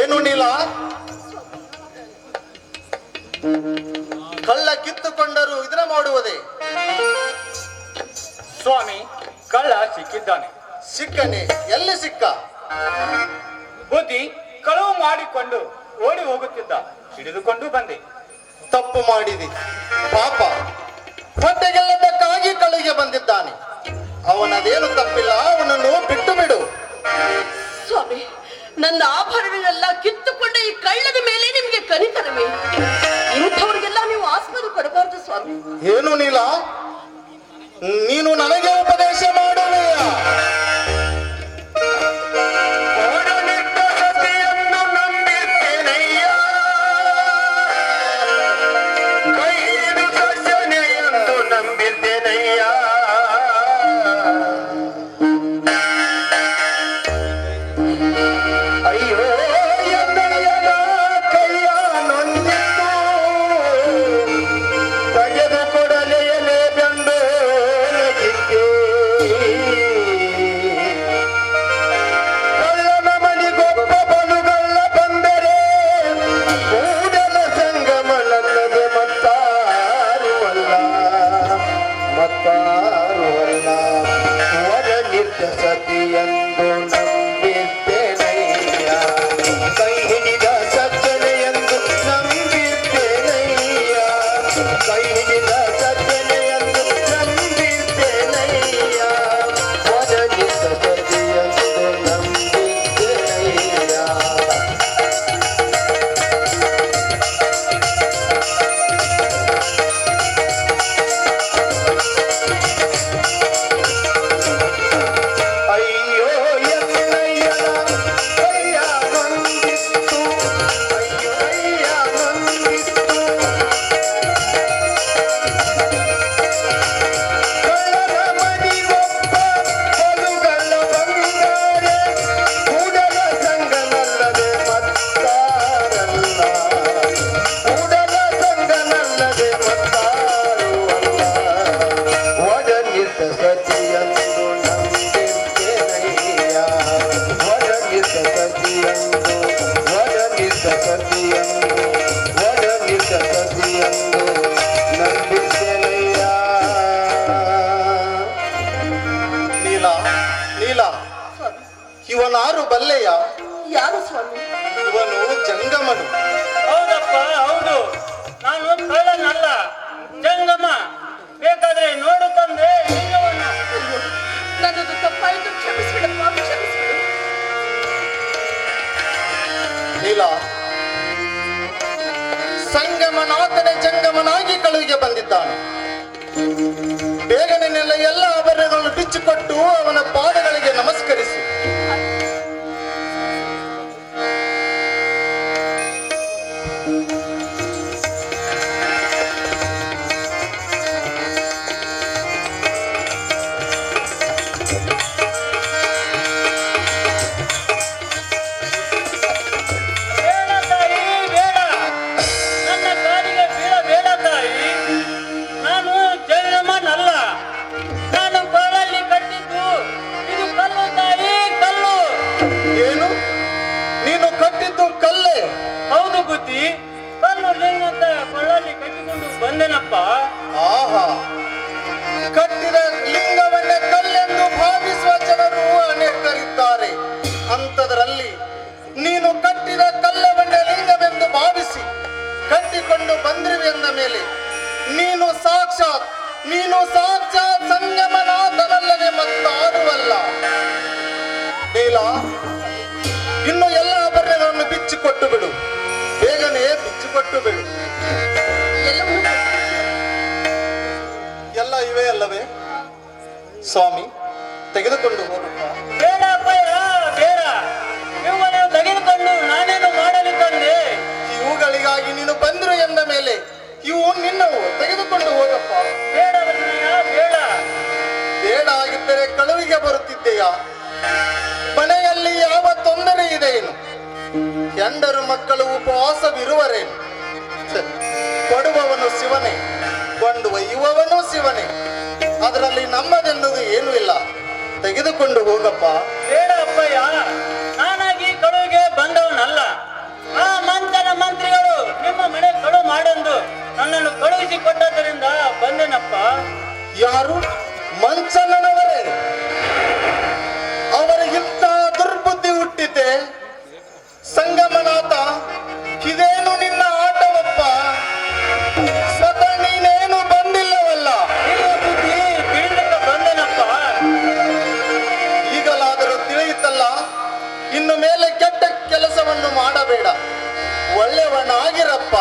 ಏನು ನೀಲ, ಕಳ್ಳ ಕಿತ್ತುಕೊಂಡರೂ ಇದನ್ನ ಮಾಡುವುದೇ?
ಸ್ವಾಮಿ, ಕಳ್ಳ ಸಿಕ್ಕಿದ್ದಾನೆ.
ಸಿಕ್ಕನೆ? ಎಲ್ಲಿ ಸಿಕ್ಕ?
ಬುದ್ಧಿ ಕಳವು ಮಾಡಿಕೊಂಡು ಓಡಿ ಹೋಗುತ್ತಿದ್ದ, ಹಿಡಿದುಕೊಂಡು ಬಂದೆ.
ತಪ್ಪು ಮಾಡಿದಿ ಪಾಪ. ಹೊಟ್ಟೆಗೆಲ್ಲದಕ್ಕಾಗಿ ಕಳುಗೆ ಬಂದಿದ್ದಾನೆ. ಅವನದೇನು ತಪ್ಪಿಲ್ಲ, ಅವನನ್ನು ಬಿಟ್ಟು ಬಿಡು.
ಸ್ವಾಮಿ, ನನ್ನ ಆಭರಣಗಳೆಲ್ಲ ಕಿತ್ತುಕೊಂಡ ಈ ಕಳ್ಳನ ಮೇಲೆ ನಿಮ್ಗೆ ಕನಿಕರವೇ? ಇಂಥವ್ರಿಗೆಲ್ಲ ನೀವು ಆಸ್ಪದ ಕೊಡಬಾರ್ದು ಸ್ವಾಮಿ.
ಏನು ನೀಲ, ನೀನು ನನಗೆ ಉಪದೇಶ ಮಾಡುವೆಯ? ಇವನಾರು ಬಲ್ಲೆಯ?
ಯಾರು ಸ್ವಾಮಿ?
ಇವನು ಜಂಗಮನು.
ಹೌದಪ್ಪ, ಹೌದು. ನಾನು ಕಳ್ಳನಲ್ಲ, ಜಂಗಮ. ಬೇಕಾದ್ರೆ ನೋಡು ತಂದೆ ಲಿಂಗವನ್ನು.
ನನ್ನದು ತಪ್ಪಾಯಿತು, ಕ್ಷಮಿಸ್ಬಿಡಪ್ಪ, ಕ್ಷಮಿಸ್ಬಿಡು.
ನೀಲ, ಸಂಗಮನಾಥನೇ ಜಂಗಮನಾಗಿ ಕಳುವಿಗೆ ಬಂದಿದ್ದಾನೆ. ಬೇಗನೆ ಎಲ್ಲ ಆಭರಣಗಳನ್ನು ಬಿಚ್ಚಿಕೊಟ್ಟು ಅವನ ಪಾದಗಳಿಗೆ ನಮಸ್ಕರಿಸಿ.
ಬಂದೆನಪ್ಪ.
ಆಹಾ, ಕಟ್ಟಿದ ಲಿಂಗವನ್ನೇ ಕಲ್ಲೆಂದು ಭಾವಿಸುವ ಜನರು ಅನೇಕರಿದ್ದಾರೆ. ಅಂಥದ್ರಲ್ಲಿ ನೀನು ಕಟ್ಟಿದ ಕಲ್ಲವನ್ನೇ ಲಿಂಗವೆಂದು ಭಾವಿಸಿ ಕಟ್ಟಿಕೊಂಡು ಬಂದಿರುವೆ ಎಂದ ಮೇಲೆ ನೀನು ಸಾಕ್ಷಾತ್ ಸಂಗಮನಾಥನಲ್ಲದೆ ಮತ್ತಾರುವಲ್ಲ. ನೀಲ, ಇನ್ನು ಎಲ್ಲ ಆಭರಣಗಳನ್ನು ಬಿಚ್ಚಿಕೊಟ್ಟು ಬಿಡು, ಬೇಗನೆ ಬಿಚ್ಚಿಕೊಟ್ಟು ಬಿಡು. ಎಲ್ಲ ಇವೆ ಅಲ್ಲವೇ ಸ್ವಾಮಿ? ತೆಗೆದುಕೊಂಡು ಹೋಗುತ್ತ.
ಬೇಡ ಅಪ್ಪಯ್ಯ, ಬೇಡ. ಇವುಗಳನ್ನು ತೆಗೆದುಕೊಂಡು ನಾನೇನು ಮಾಡಲಿ ತಂದೆ?
ಇವುಗಳಿಗಾಗಿ ನೀನು ಬಂದಿರು ಎಂದ ಮೇಲೆ ಇವು ನಿನ್ನವು, ತೆಗೆದುಕೊಂಡು ಹೊತ್ತಿದೆಯೇನು? ಹೆಂಡರು ಮಕ್ಕಳು ಉಪವಾಸವಿರುವರೇನು? ಛೆ, ಕೊಡುವವನು ಶಿವನೇ, ಕೊಂಡು ಒಯ್ಯುವವನು ಶಿವನೇ. ಅದರಲ್ಲಿ ನಮ್ಮದೆನ್ನುವುದು ಏನೂ ಇಲ್ಲ. ತೆಗೆದುಕೊಂಡು ಹೋಗಪ್ಪ.
ಬೇಡ ಅಪ್ಪಯ್ಯ, ನಾನಾಗಿ ಕಳುವಿಗೆ ಬಂದವನಲ್ಲ. ಆ ಮಂಚನ ಮಂತ್ರಿಗಳು ನಿಮ್ಮ ಮನೆ ಕಳು ಮಾಡೆಂದು ನನ್ನನ್ನು ಕಳುಹಿಸಿ ಕೊಟ್ಟದ್ದರಿಂದ ಬಂದೆನಪ್ಪ.
ಯಾರು? ಮಂಚನವರೇ? ಅವರಿಗಿಂತ ದುರ್ಬುದ್ಧಿ ಹುಟ್ಟಿತೆ. ಸಂಗಮನಾಥ, ಇದೇನು ನಿನ್ನ ಆಟವಪ್ಪ? ಸ್ವತಃ ನೀನೇನು ಬಂದಿಲ್ಲವಲ್ಲ.
ನಿಮ್ಮ ಬುದ್ಧಿ ತಿಳಿಲಿಕ್ಕೆ ಬಂದೆನಪ್ಪ.
ಈಗಲಾದರೂ ತಿಳಿಯಿತಲ್ಲ, ಇನ್ನು ಮೇಲೆ ಕೆಟ್ಟ ಕೆಲಸವನ್ನು ಮಾಡಬೇಡ, ಒಳ್ಳೆಯವನಾಗಿರಪ್ಪ.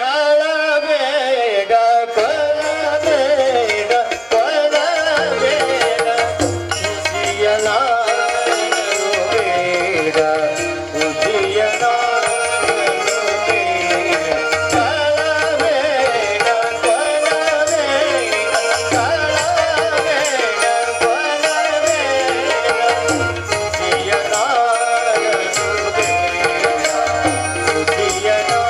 ಕಳಬೇಡ ಕೊಲಬೇಡ ಕೊಲಬೇಡ ಉಸಿಯನಾಗಲು ಬೇಡ ಉಸಿಯನಾಗಲು ಬೇಡ. ಕಳಬೇಡ ಕೊಲಬೇಡ ಕಳಬೇಡ ಕೊಲಬೇಡ ಉಸಿಯನಾಗಲು ಬೇಡ ಉಸಿಯನಾಗಲು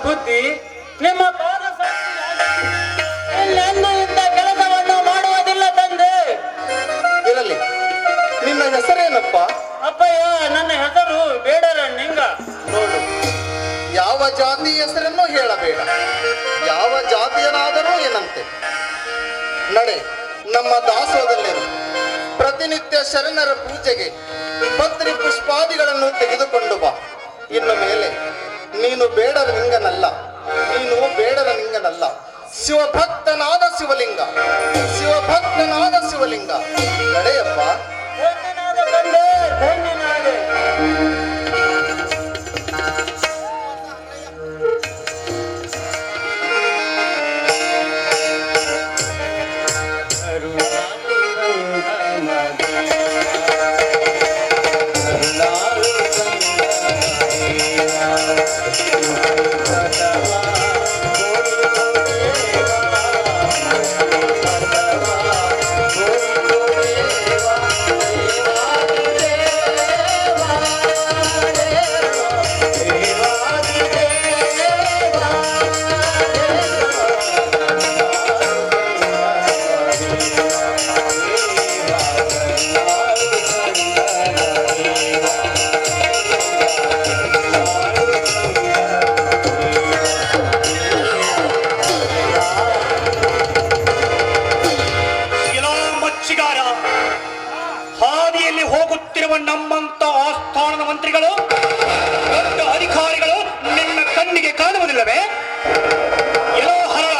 ಬುದ್ಧಿ ನಿಮ್ಮ ಪಾದ ಇಲ್ಲೆಂದು ಇಂಥ ಕೆಲಸವನ್ನು ಮಾಡುವುದಿಲ್ಲ ತಂದೆ.
ಇರಲಿ, ನಿನ್ನ ಹೆಸರೇನಪ್ಪ?
ಅಪ್ಪಯ್ಯ, ನನ್ನ ಹೆಸರು ಬೇಡರ ನಿಂಗ.
ನೋಡು, ಯಾವ ಜಾತಿ ಹೆಸರನ್ನು ಹೇಳಬೇಡ, ಯಾವ ಜಾತಿಯನಾದರೂ ಏನಂತೆ. ನಡೆ, ನಮ್ಮ ದಾಸೋಹದಲ್ಲಿರು. ಪ್ರತಿನಿತ್ಯ ಶರಣರ ಪೂಜೆಗೆ ಪತ್ರಿ ಪುಷ್ಪಾದಿಗಳನ್ನು ತೆಗೆದುಕೊಂಡು ಬಾ. ಇನ್ನು ಮೇಲೆ ನೀನು ಬೇಡರ ಲಿಂಗನಲ್ಲ, ನೀನು ಬೇಡರ ಲಿಂಗನಲ್ಲ, ಶಿವಭಕ್ತನಾದ ಶಿವಲಿಂಗ, ಶಿವಭಕ್ತನಾದ ಶಿವಲಿಂಗ. ನಡೆಯಪ್ಪ.
ಧನ್ಯನಾದ ತಂದೆ, ಧನ್ಯನಾದೆ.
ಕುಳಿತಿರುವ ನಮ್ಮಂತ ಆಸ್ಥಾನದ ಮಂತ್ರಿಗಳು ದೊಡ್ಡ ಅಧಿಕಾರಿಗಳು ನಿನ್ನ ಕಣ್ಣಿಗೆ ಕಾಣುವುದಿಲ್ಲವೇ? ಎಲ್ಲೋ ಹರಳ,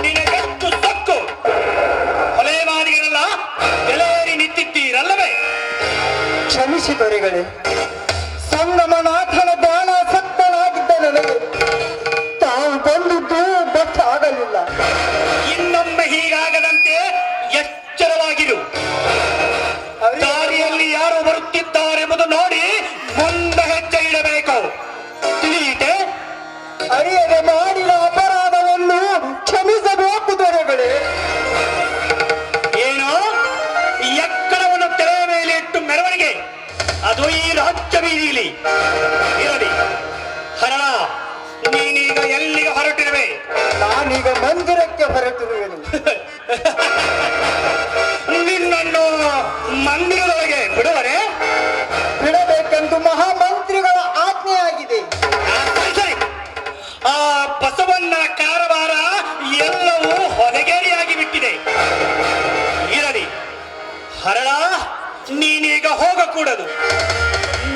ನಿನಗೆಷ್ಟು ಸಕ್ಕು? ಹೊಲೆಮಾರಿಗಳೆಲ್ಲ ಬೆಲೆಯೇರಿ ನಿಂತಿದ್ದೀರಲ್ಲವೇ?
ಕ್ಷಮಿಸಿ ದೊರೆಗಳೇ, ಸಂಗಮನಾಥನ ಬಾಣಾಸಕ್ತನಾಗಿದ್ದ ನನಗೆ ತಾವು ಬಂದಿದ್ದು ಗೊತ್ತಾಗಲಿಲ್ಲ.
ಇನ್ನೊಮ್ಮೆ ಹೀಗಾಗದಂತೆ ಎಚ್ಚರವಾಗಿರು. ದಾರಿಯಲ್ಲಿ ಯಾರು ಬರುತ್ತಿದ್ದಾರೆಂಬುದು ನೋಡಿ ಮುಂದೆ ಹೆಜ್ಜೆ ಇಡಬೇಕು. ತಿಳಿಯಿತೆ?
ಅರಿಯದೆ ಮಾಡಿದ ಅಪರಾಧವನ್ನು ಕ್ಷಮಿಸಬೇಕು ದೊರೆಗಳೇ.
ಏನೋ ಎಕ್ಕಡವನ್ನು ತೆರೆಯ ಮೇಲೆ ಇಟ್ಟು ಮೆರವಣಿಗೆ, ಅದು ಈ ರಾಜ್ಯ ಬೀದಿಲಿ ಇರಲಿ. ಹರಳ, ನೀನೀಗ ಎಲ್ಲಿಗೆ ಹೊರಟಿರುವೆ?
ನಾನೀಗ ಮಂದಿರಕ್ಕೆ ಹೊರಟಿರುವೆನು.
ನಿನ್ನನ್ನು ಮಂದಿರದೊಳಗೆ ಬಿಡುವರೆ?
ಬಿಡಬೇಕೆಂದು ಮಹಾಮಂತ್ರಿಗಳ ಆಜ್ಞೆಯಾಗಿದೆ.
ಸರಿ ಸರಿ. ಆ ಬಸವಣ್ಣನ ಕಾರವಾರ ಎಲ್ಲವೂ ಹೊಲಗೇರಿಯಾಗಿ ಬಿಟ್ಟಿದೆ. ಇರಲಿ ಹರಳ, ನೀನೀಗ ಹೋಗಕೂಡದು.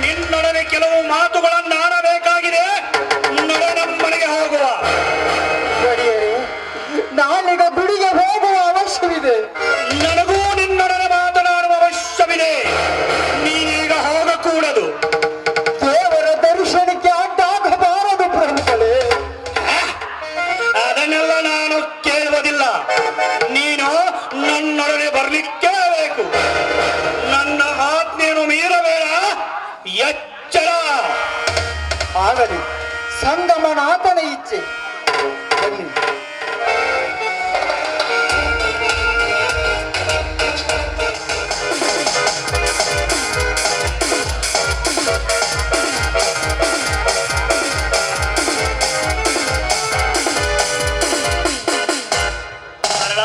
ನಿನ್ನೊಡನೆ ಕೆಲವು ಮಾತುಗಳನ್ನು ಆಡಬೇಕಾಗಿದೆ. ನಡೆ, ನಮ್ಮನೆಗೆ ಹೋಗುವ.
ಒಡೆಯರೇ, ನಾನೀಗ ಗುಡಿಗೆ ಹೋಗುವ ಅವಶ್ಯವಿದೆ.
ನನಗೂ ನಿನ್ನೊಡನೆ ಮಾತನಾಡುವ ಅವಶ್ಯವಿದೆ. ನೀನೀಗ ಹೋಗಕೂಡದು.
ದೇವರ ದರ್ಶನಕ್ಕೆ ಅಡ್ಡಾಗಬಾರದು ಪ್ರಭುಗಳೇ.
ಅದನ್ನೆಲ್ಲ ನಾನು ಕೇಳುವುದಿಲ್ಲ. ನೀನು ನನ್ನೊಡನೆ ಬರ್ಲಿಕ್ಕೆ ಬೇಕು. ನನ್ನ ಆಜ್ಞೆಯನ್ನು ಮೀರಬೇಡ. ಎಚ್ಚರ.
ಆಗಲಿ, ಸಂಗಮನಾಥನ ಇಚ್ಛೆ. ಬನ್ನಿ.
ಹರಳ,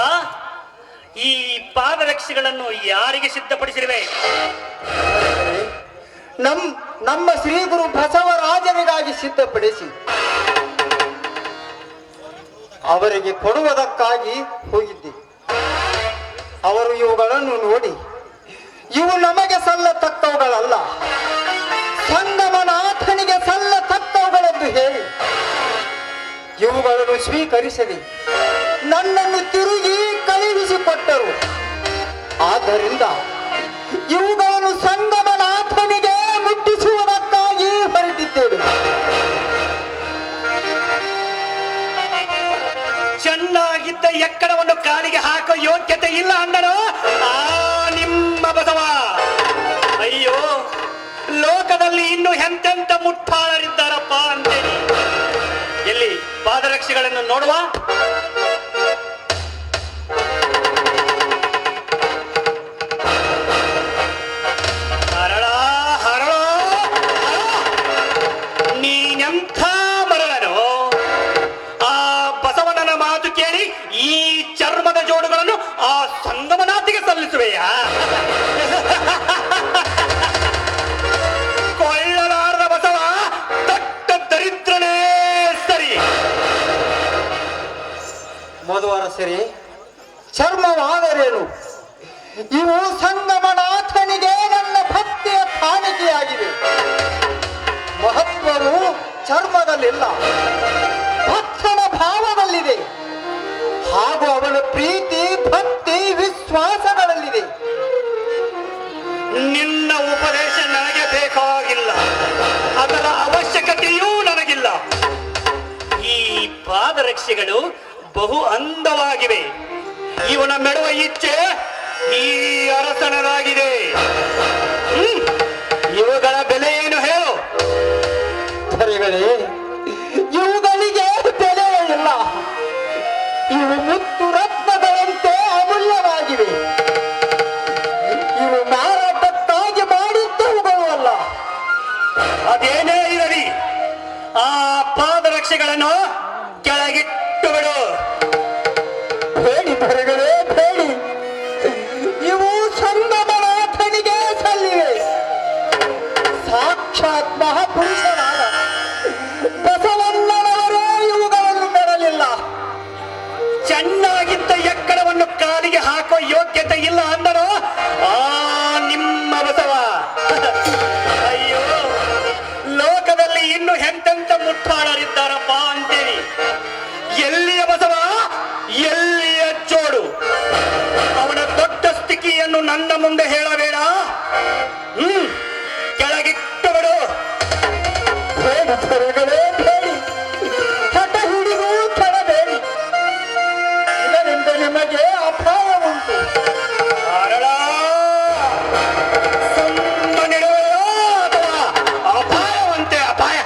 ಈ ಪಾದರಕ್ಷೆಗಳನ್ನು ಯಾರಿಗೆ ಸಿದ್ಧಪಡಿಸಿರುವೆ?
ನಮ್ಮ ಶ್ರೀ ಗುರು ಬಸವರಾಜನಿಗಾಗಿ ಸಿದ್ಧಪಡಿಸಿ ಅವರಿಗೆ ಕೊಡುವುದಕ್ಕಾಗಿ ಹೋಗಿದ್ದೆ. ಅವರು ಇವುಗಳನ್ನು ನೋಡಿ, ಇವು ನಮಗೆ ಸಲ್ಲತಕ್ಕವುಗಳಲ್ಲ, ಸಂಗಮನಾಥನಿಗೆ ಸಲ್ಲತಕ್ಕವುಗಳೆಂದು ಹೇಳಿ ಇವುಗಳನ್ನು ಸ್ವೀಕರಿಸದೆ ನನ್ನನ್ನು ತಿರುಗಿ ಕಳುಹಿಸಿಕೊಟ್ಟರು. ಆದ್ದರಿಂದ ಇವುಗಳನ್ನು ಸಂಗಮನಾಥನಿಗೆ ಮುಟ್ಟಿಸುವುದಕ್ಕಾಗಿ ಹೊರಟಿದ್ದೇವೆ.
ಚೆನ್ನಾಗಿದ್ದ ಎಕ್ಕಡವನ್ನು ಕಾಲಿಗೆ ಹಾಕೋ ಯೋಗ್ಯತೆ ಇಲ್ಲ ಅಂದನು ಆ ನಿಮ್ಮ ಬಸವ. ಅಯ್ಯೋ, ಲೋಕದಲ್ಲಿ ಇನ್ನು ಎಂತೆಂತ ಮುಟ್ಟಾಳರಿದ್ದಾರಪ್ಪ ಅಂತೇಳಿ. ಎಲ್ಲಿ ಪಾದರಕ್ಷೆಗಳನ್ನು ನೋಡುವ. ಹರಳ, ಹರಳ, ನೀನೆಂಥ ಮರಳನು? ಆ ಬಸವಣ್ಣನ ಮಾತು ಕೇಳಿ ಈ ಚರ್ಮದ ಜೋಡುಗಳನ್ನು ಆ ಸಂಗಮನಾಥಿಗೆ ಸಲ್ಲಿಸುವೆಯಾ? ಕೊಳ್ಳಲಾರದ ಬಸವ ದಟ್ಟ ದರಿದ್ರನೇ ಸರಿ.
ಮಧುವರ ಸರಿ, ಚರ್ಮವಾದರೇನು? ಇವು ಸಂಗಮನಾಥನಿಗೆ ನನ್ನ ಭಕ್ತಿಯ ಕಾಣಿಕೆಯಾಗಿವೆ. ಮಹತ್ವವು ಚರ್ಮದಲ್ಲಿಲ್ಲ, ಭಕ್ತನ ಭಾವದಲ್ಲಿದೆ. ಹಾಗೂ ಅವನ ಪ್ರೀತಿ, ಭಕ್ತಿ, ವಿಶ್ವಾಸಗಳಲ್ಲಿದೆ.
ನಿನ್ನ ಉಪದೇಶ ನನಗೆ ಬೇಕಾಗಿಲ್ಲ, ಅದರ ಅವಶ್ಯಕತೆಯೂ ನನಗಿಲ್ಲ. ಈ ಪಾದರಕ್ಷೆಗಳು ಬಹು ಅಂದವಾಗಿವೆ. ಇವನ ಮೆಡುವ ಇಚ್ಛೆ ಈ ಅರಸನದಾಗಿದೆ. ಇವುಗಳ ಬೆಲೆ ಏನು ಹೇಳು?
ಧರೆಗಳೇ, ಇವುಗಳಿಗೆ ಬೆಲೆ ಇಲ್ಲ. ಇವು ಮುತ್ತು ರತ್ನಗಳಂತೆ ಅಮೂಲ್ಯವಾಗಿವೆ. ಇವು ಮಾರಾಟಕ್ಕಾಗಿ ಮಾಡಿದ್ದವುಗಳು ಅಲ್ಲ.
ಅದೇನೇ ಇರಲಿ, ಆ ಪಾದರಕ್ಷೆಗಳನ್ನು ಕೆಳಗಿಟ್ಟು ಬಿಡು.
ಬೇಡಿ ಧರೆಗಳೇ, ಬೇಡಿ. ಇವು ಸಂಗಮನಾಥನಿಗೆ ಸಲ್ಲಿವೆ. ಸಾಕ್ಷಾತ್ ಮಹಾಪುರುಷನಾದ ಬಸವಣ್ಣನವರೇ ಇವುಗಳನ್ನು ಮೆಡಲಿಲ್ಲ.
ಚೆನ್ನಾಗಿದ್ದ ಎಕ್ಕಡವನ್ನು ಕಾಲಿಗೆ ಹಾಕೋ ಯೋಗ್ಯತೆ ಇಲ್ಲ ಅಂದನು ಆ ನಿಮ್ಮ ಬಸವ. ನನ್ನ ಮುಂದೆ ಹೇಳಬೇಡ. ಕೆಳಗಿಟ್ಟು ಬಿಡು.
ಬೇಡಿ ದೊರೆಗಳೇ ಬೇಡಿ, ಹಠ ಹಿಡಿದು ಕೆಳಬೇಡಿ, ಇದರಿಂದ ನಿಮಗೆ ಅಪಾಯ ಉಂಟು.
ಅರಳ ಸುಮ್ಮನಿರುವೆಯೋ ಅಥವಾ ಅಪಾಯವಂತೆ ಅಪಾಯ?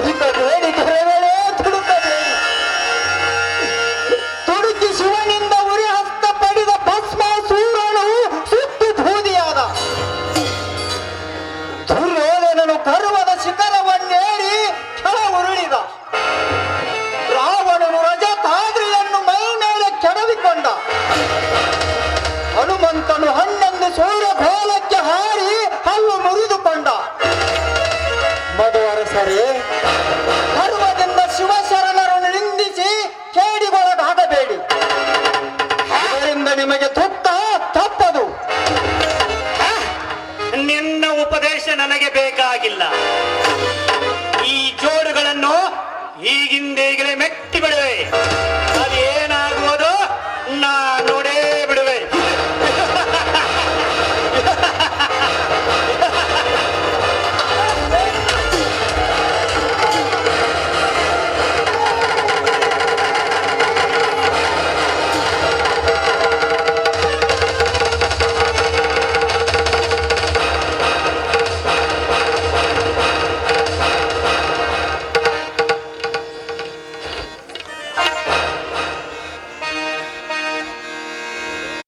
ತುಡುಕಬೇಡಿ ದೊರೆಗಳೇ, ತುಡುಕಬೇಡಿ. ತುಡುಕಿ ಶಿವನಿಂದ ಉರಿ ಹಸ್ತ ಪಡೆದ ಭಸ್ಮಾಸೂರನು ಸುಟ್ಟು ಬೂದಿಯಾದ. ದುರ್ಯೋಧನನು ಗರ್ವದ ಶಿಖರವನ್ನೇರಿ ಕೆಳ ಉರುಳಿದ. ರಾವಣನು ರಜತಾದ್ರಿಯನ್ನು ಮೈ ಮೇಲೆ ಕೆಡವಿಕೊಂಡ. ಹನುಮಂತನು 11 ಸೂರ್ಯ ಗೋಲಕ್ಕೆ ಹಾರಿ ಹಲ್ಲು ಮುರಿದುಕೊಂಡ. ಮಧುವರಸರೇ, ಗರ್ವದಿಂದ ಶಿವಶರಣರನ್ನು ನಿಂದಿಸಿ ಕೇಡಿಗೊಳಗಾಗಬೇಡಿ. ಇದರಿಂದ ನಿಮಗೆ ದುಃಖ ತಪ್ಪದು.
ನಿನ್ನ ಉಪದೇಶ ನನಗೆ ಬೇಕಾಗಿಲ್ಲ. ಈ ಜೋಡುಗಳನ್ನು ಈಗಿಂದೀಗಲೇ ಮೆಟ್ಟಿ ಬಿಡುವೆ.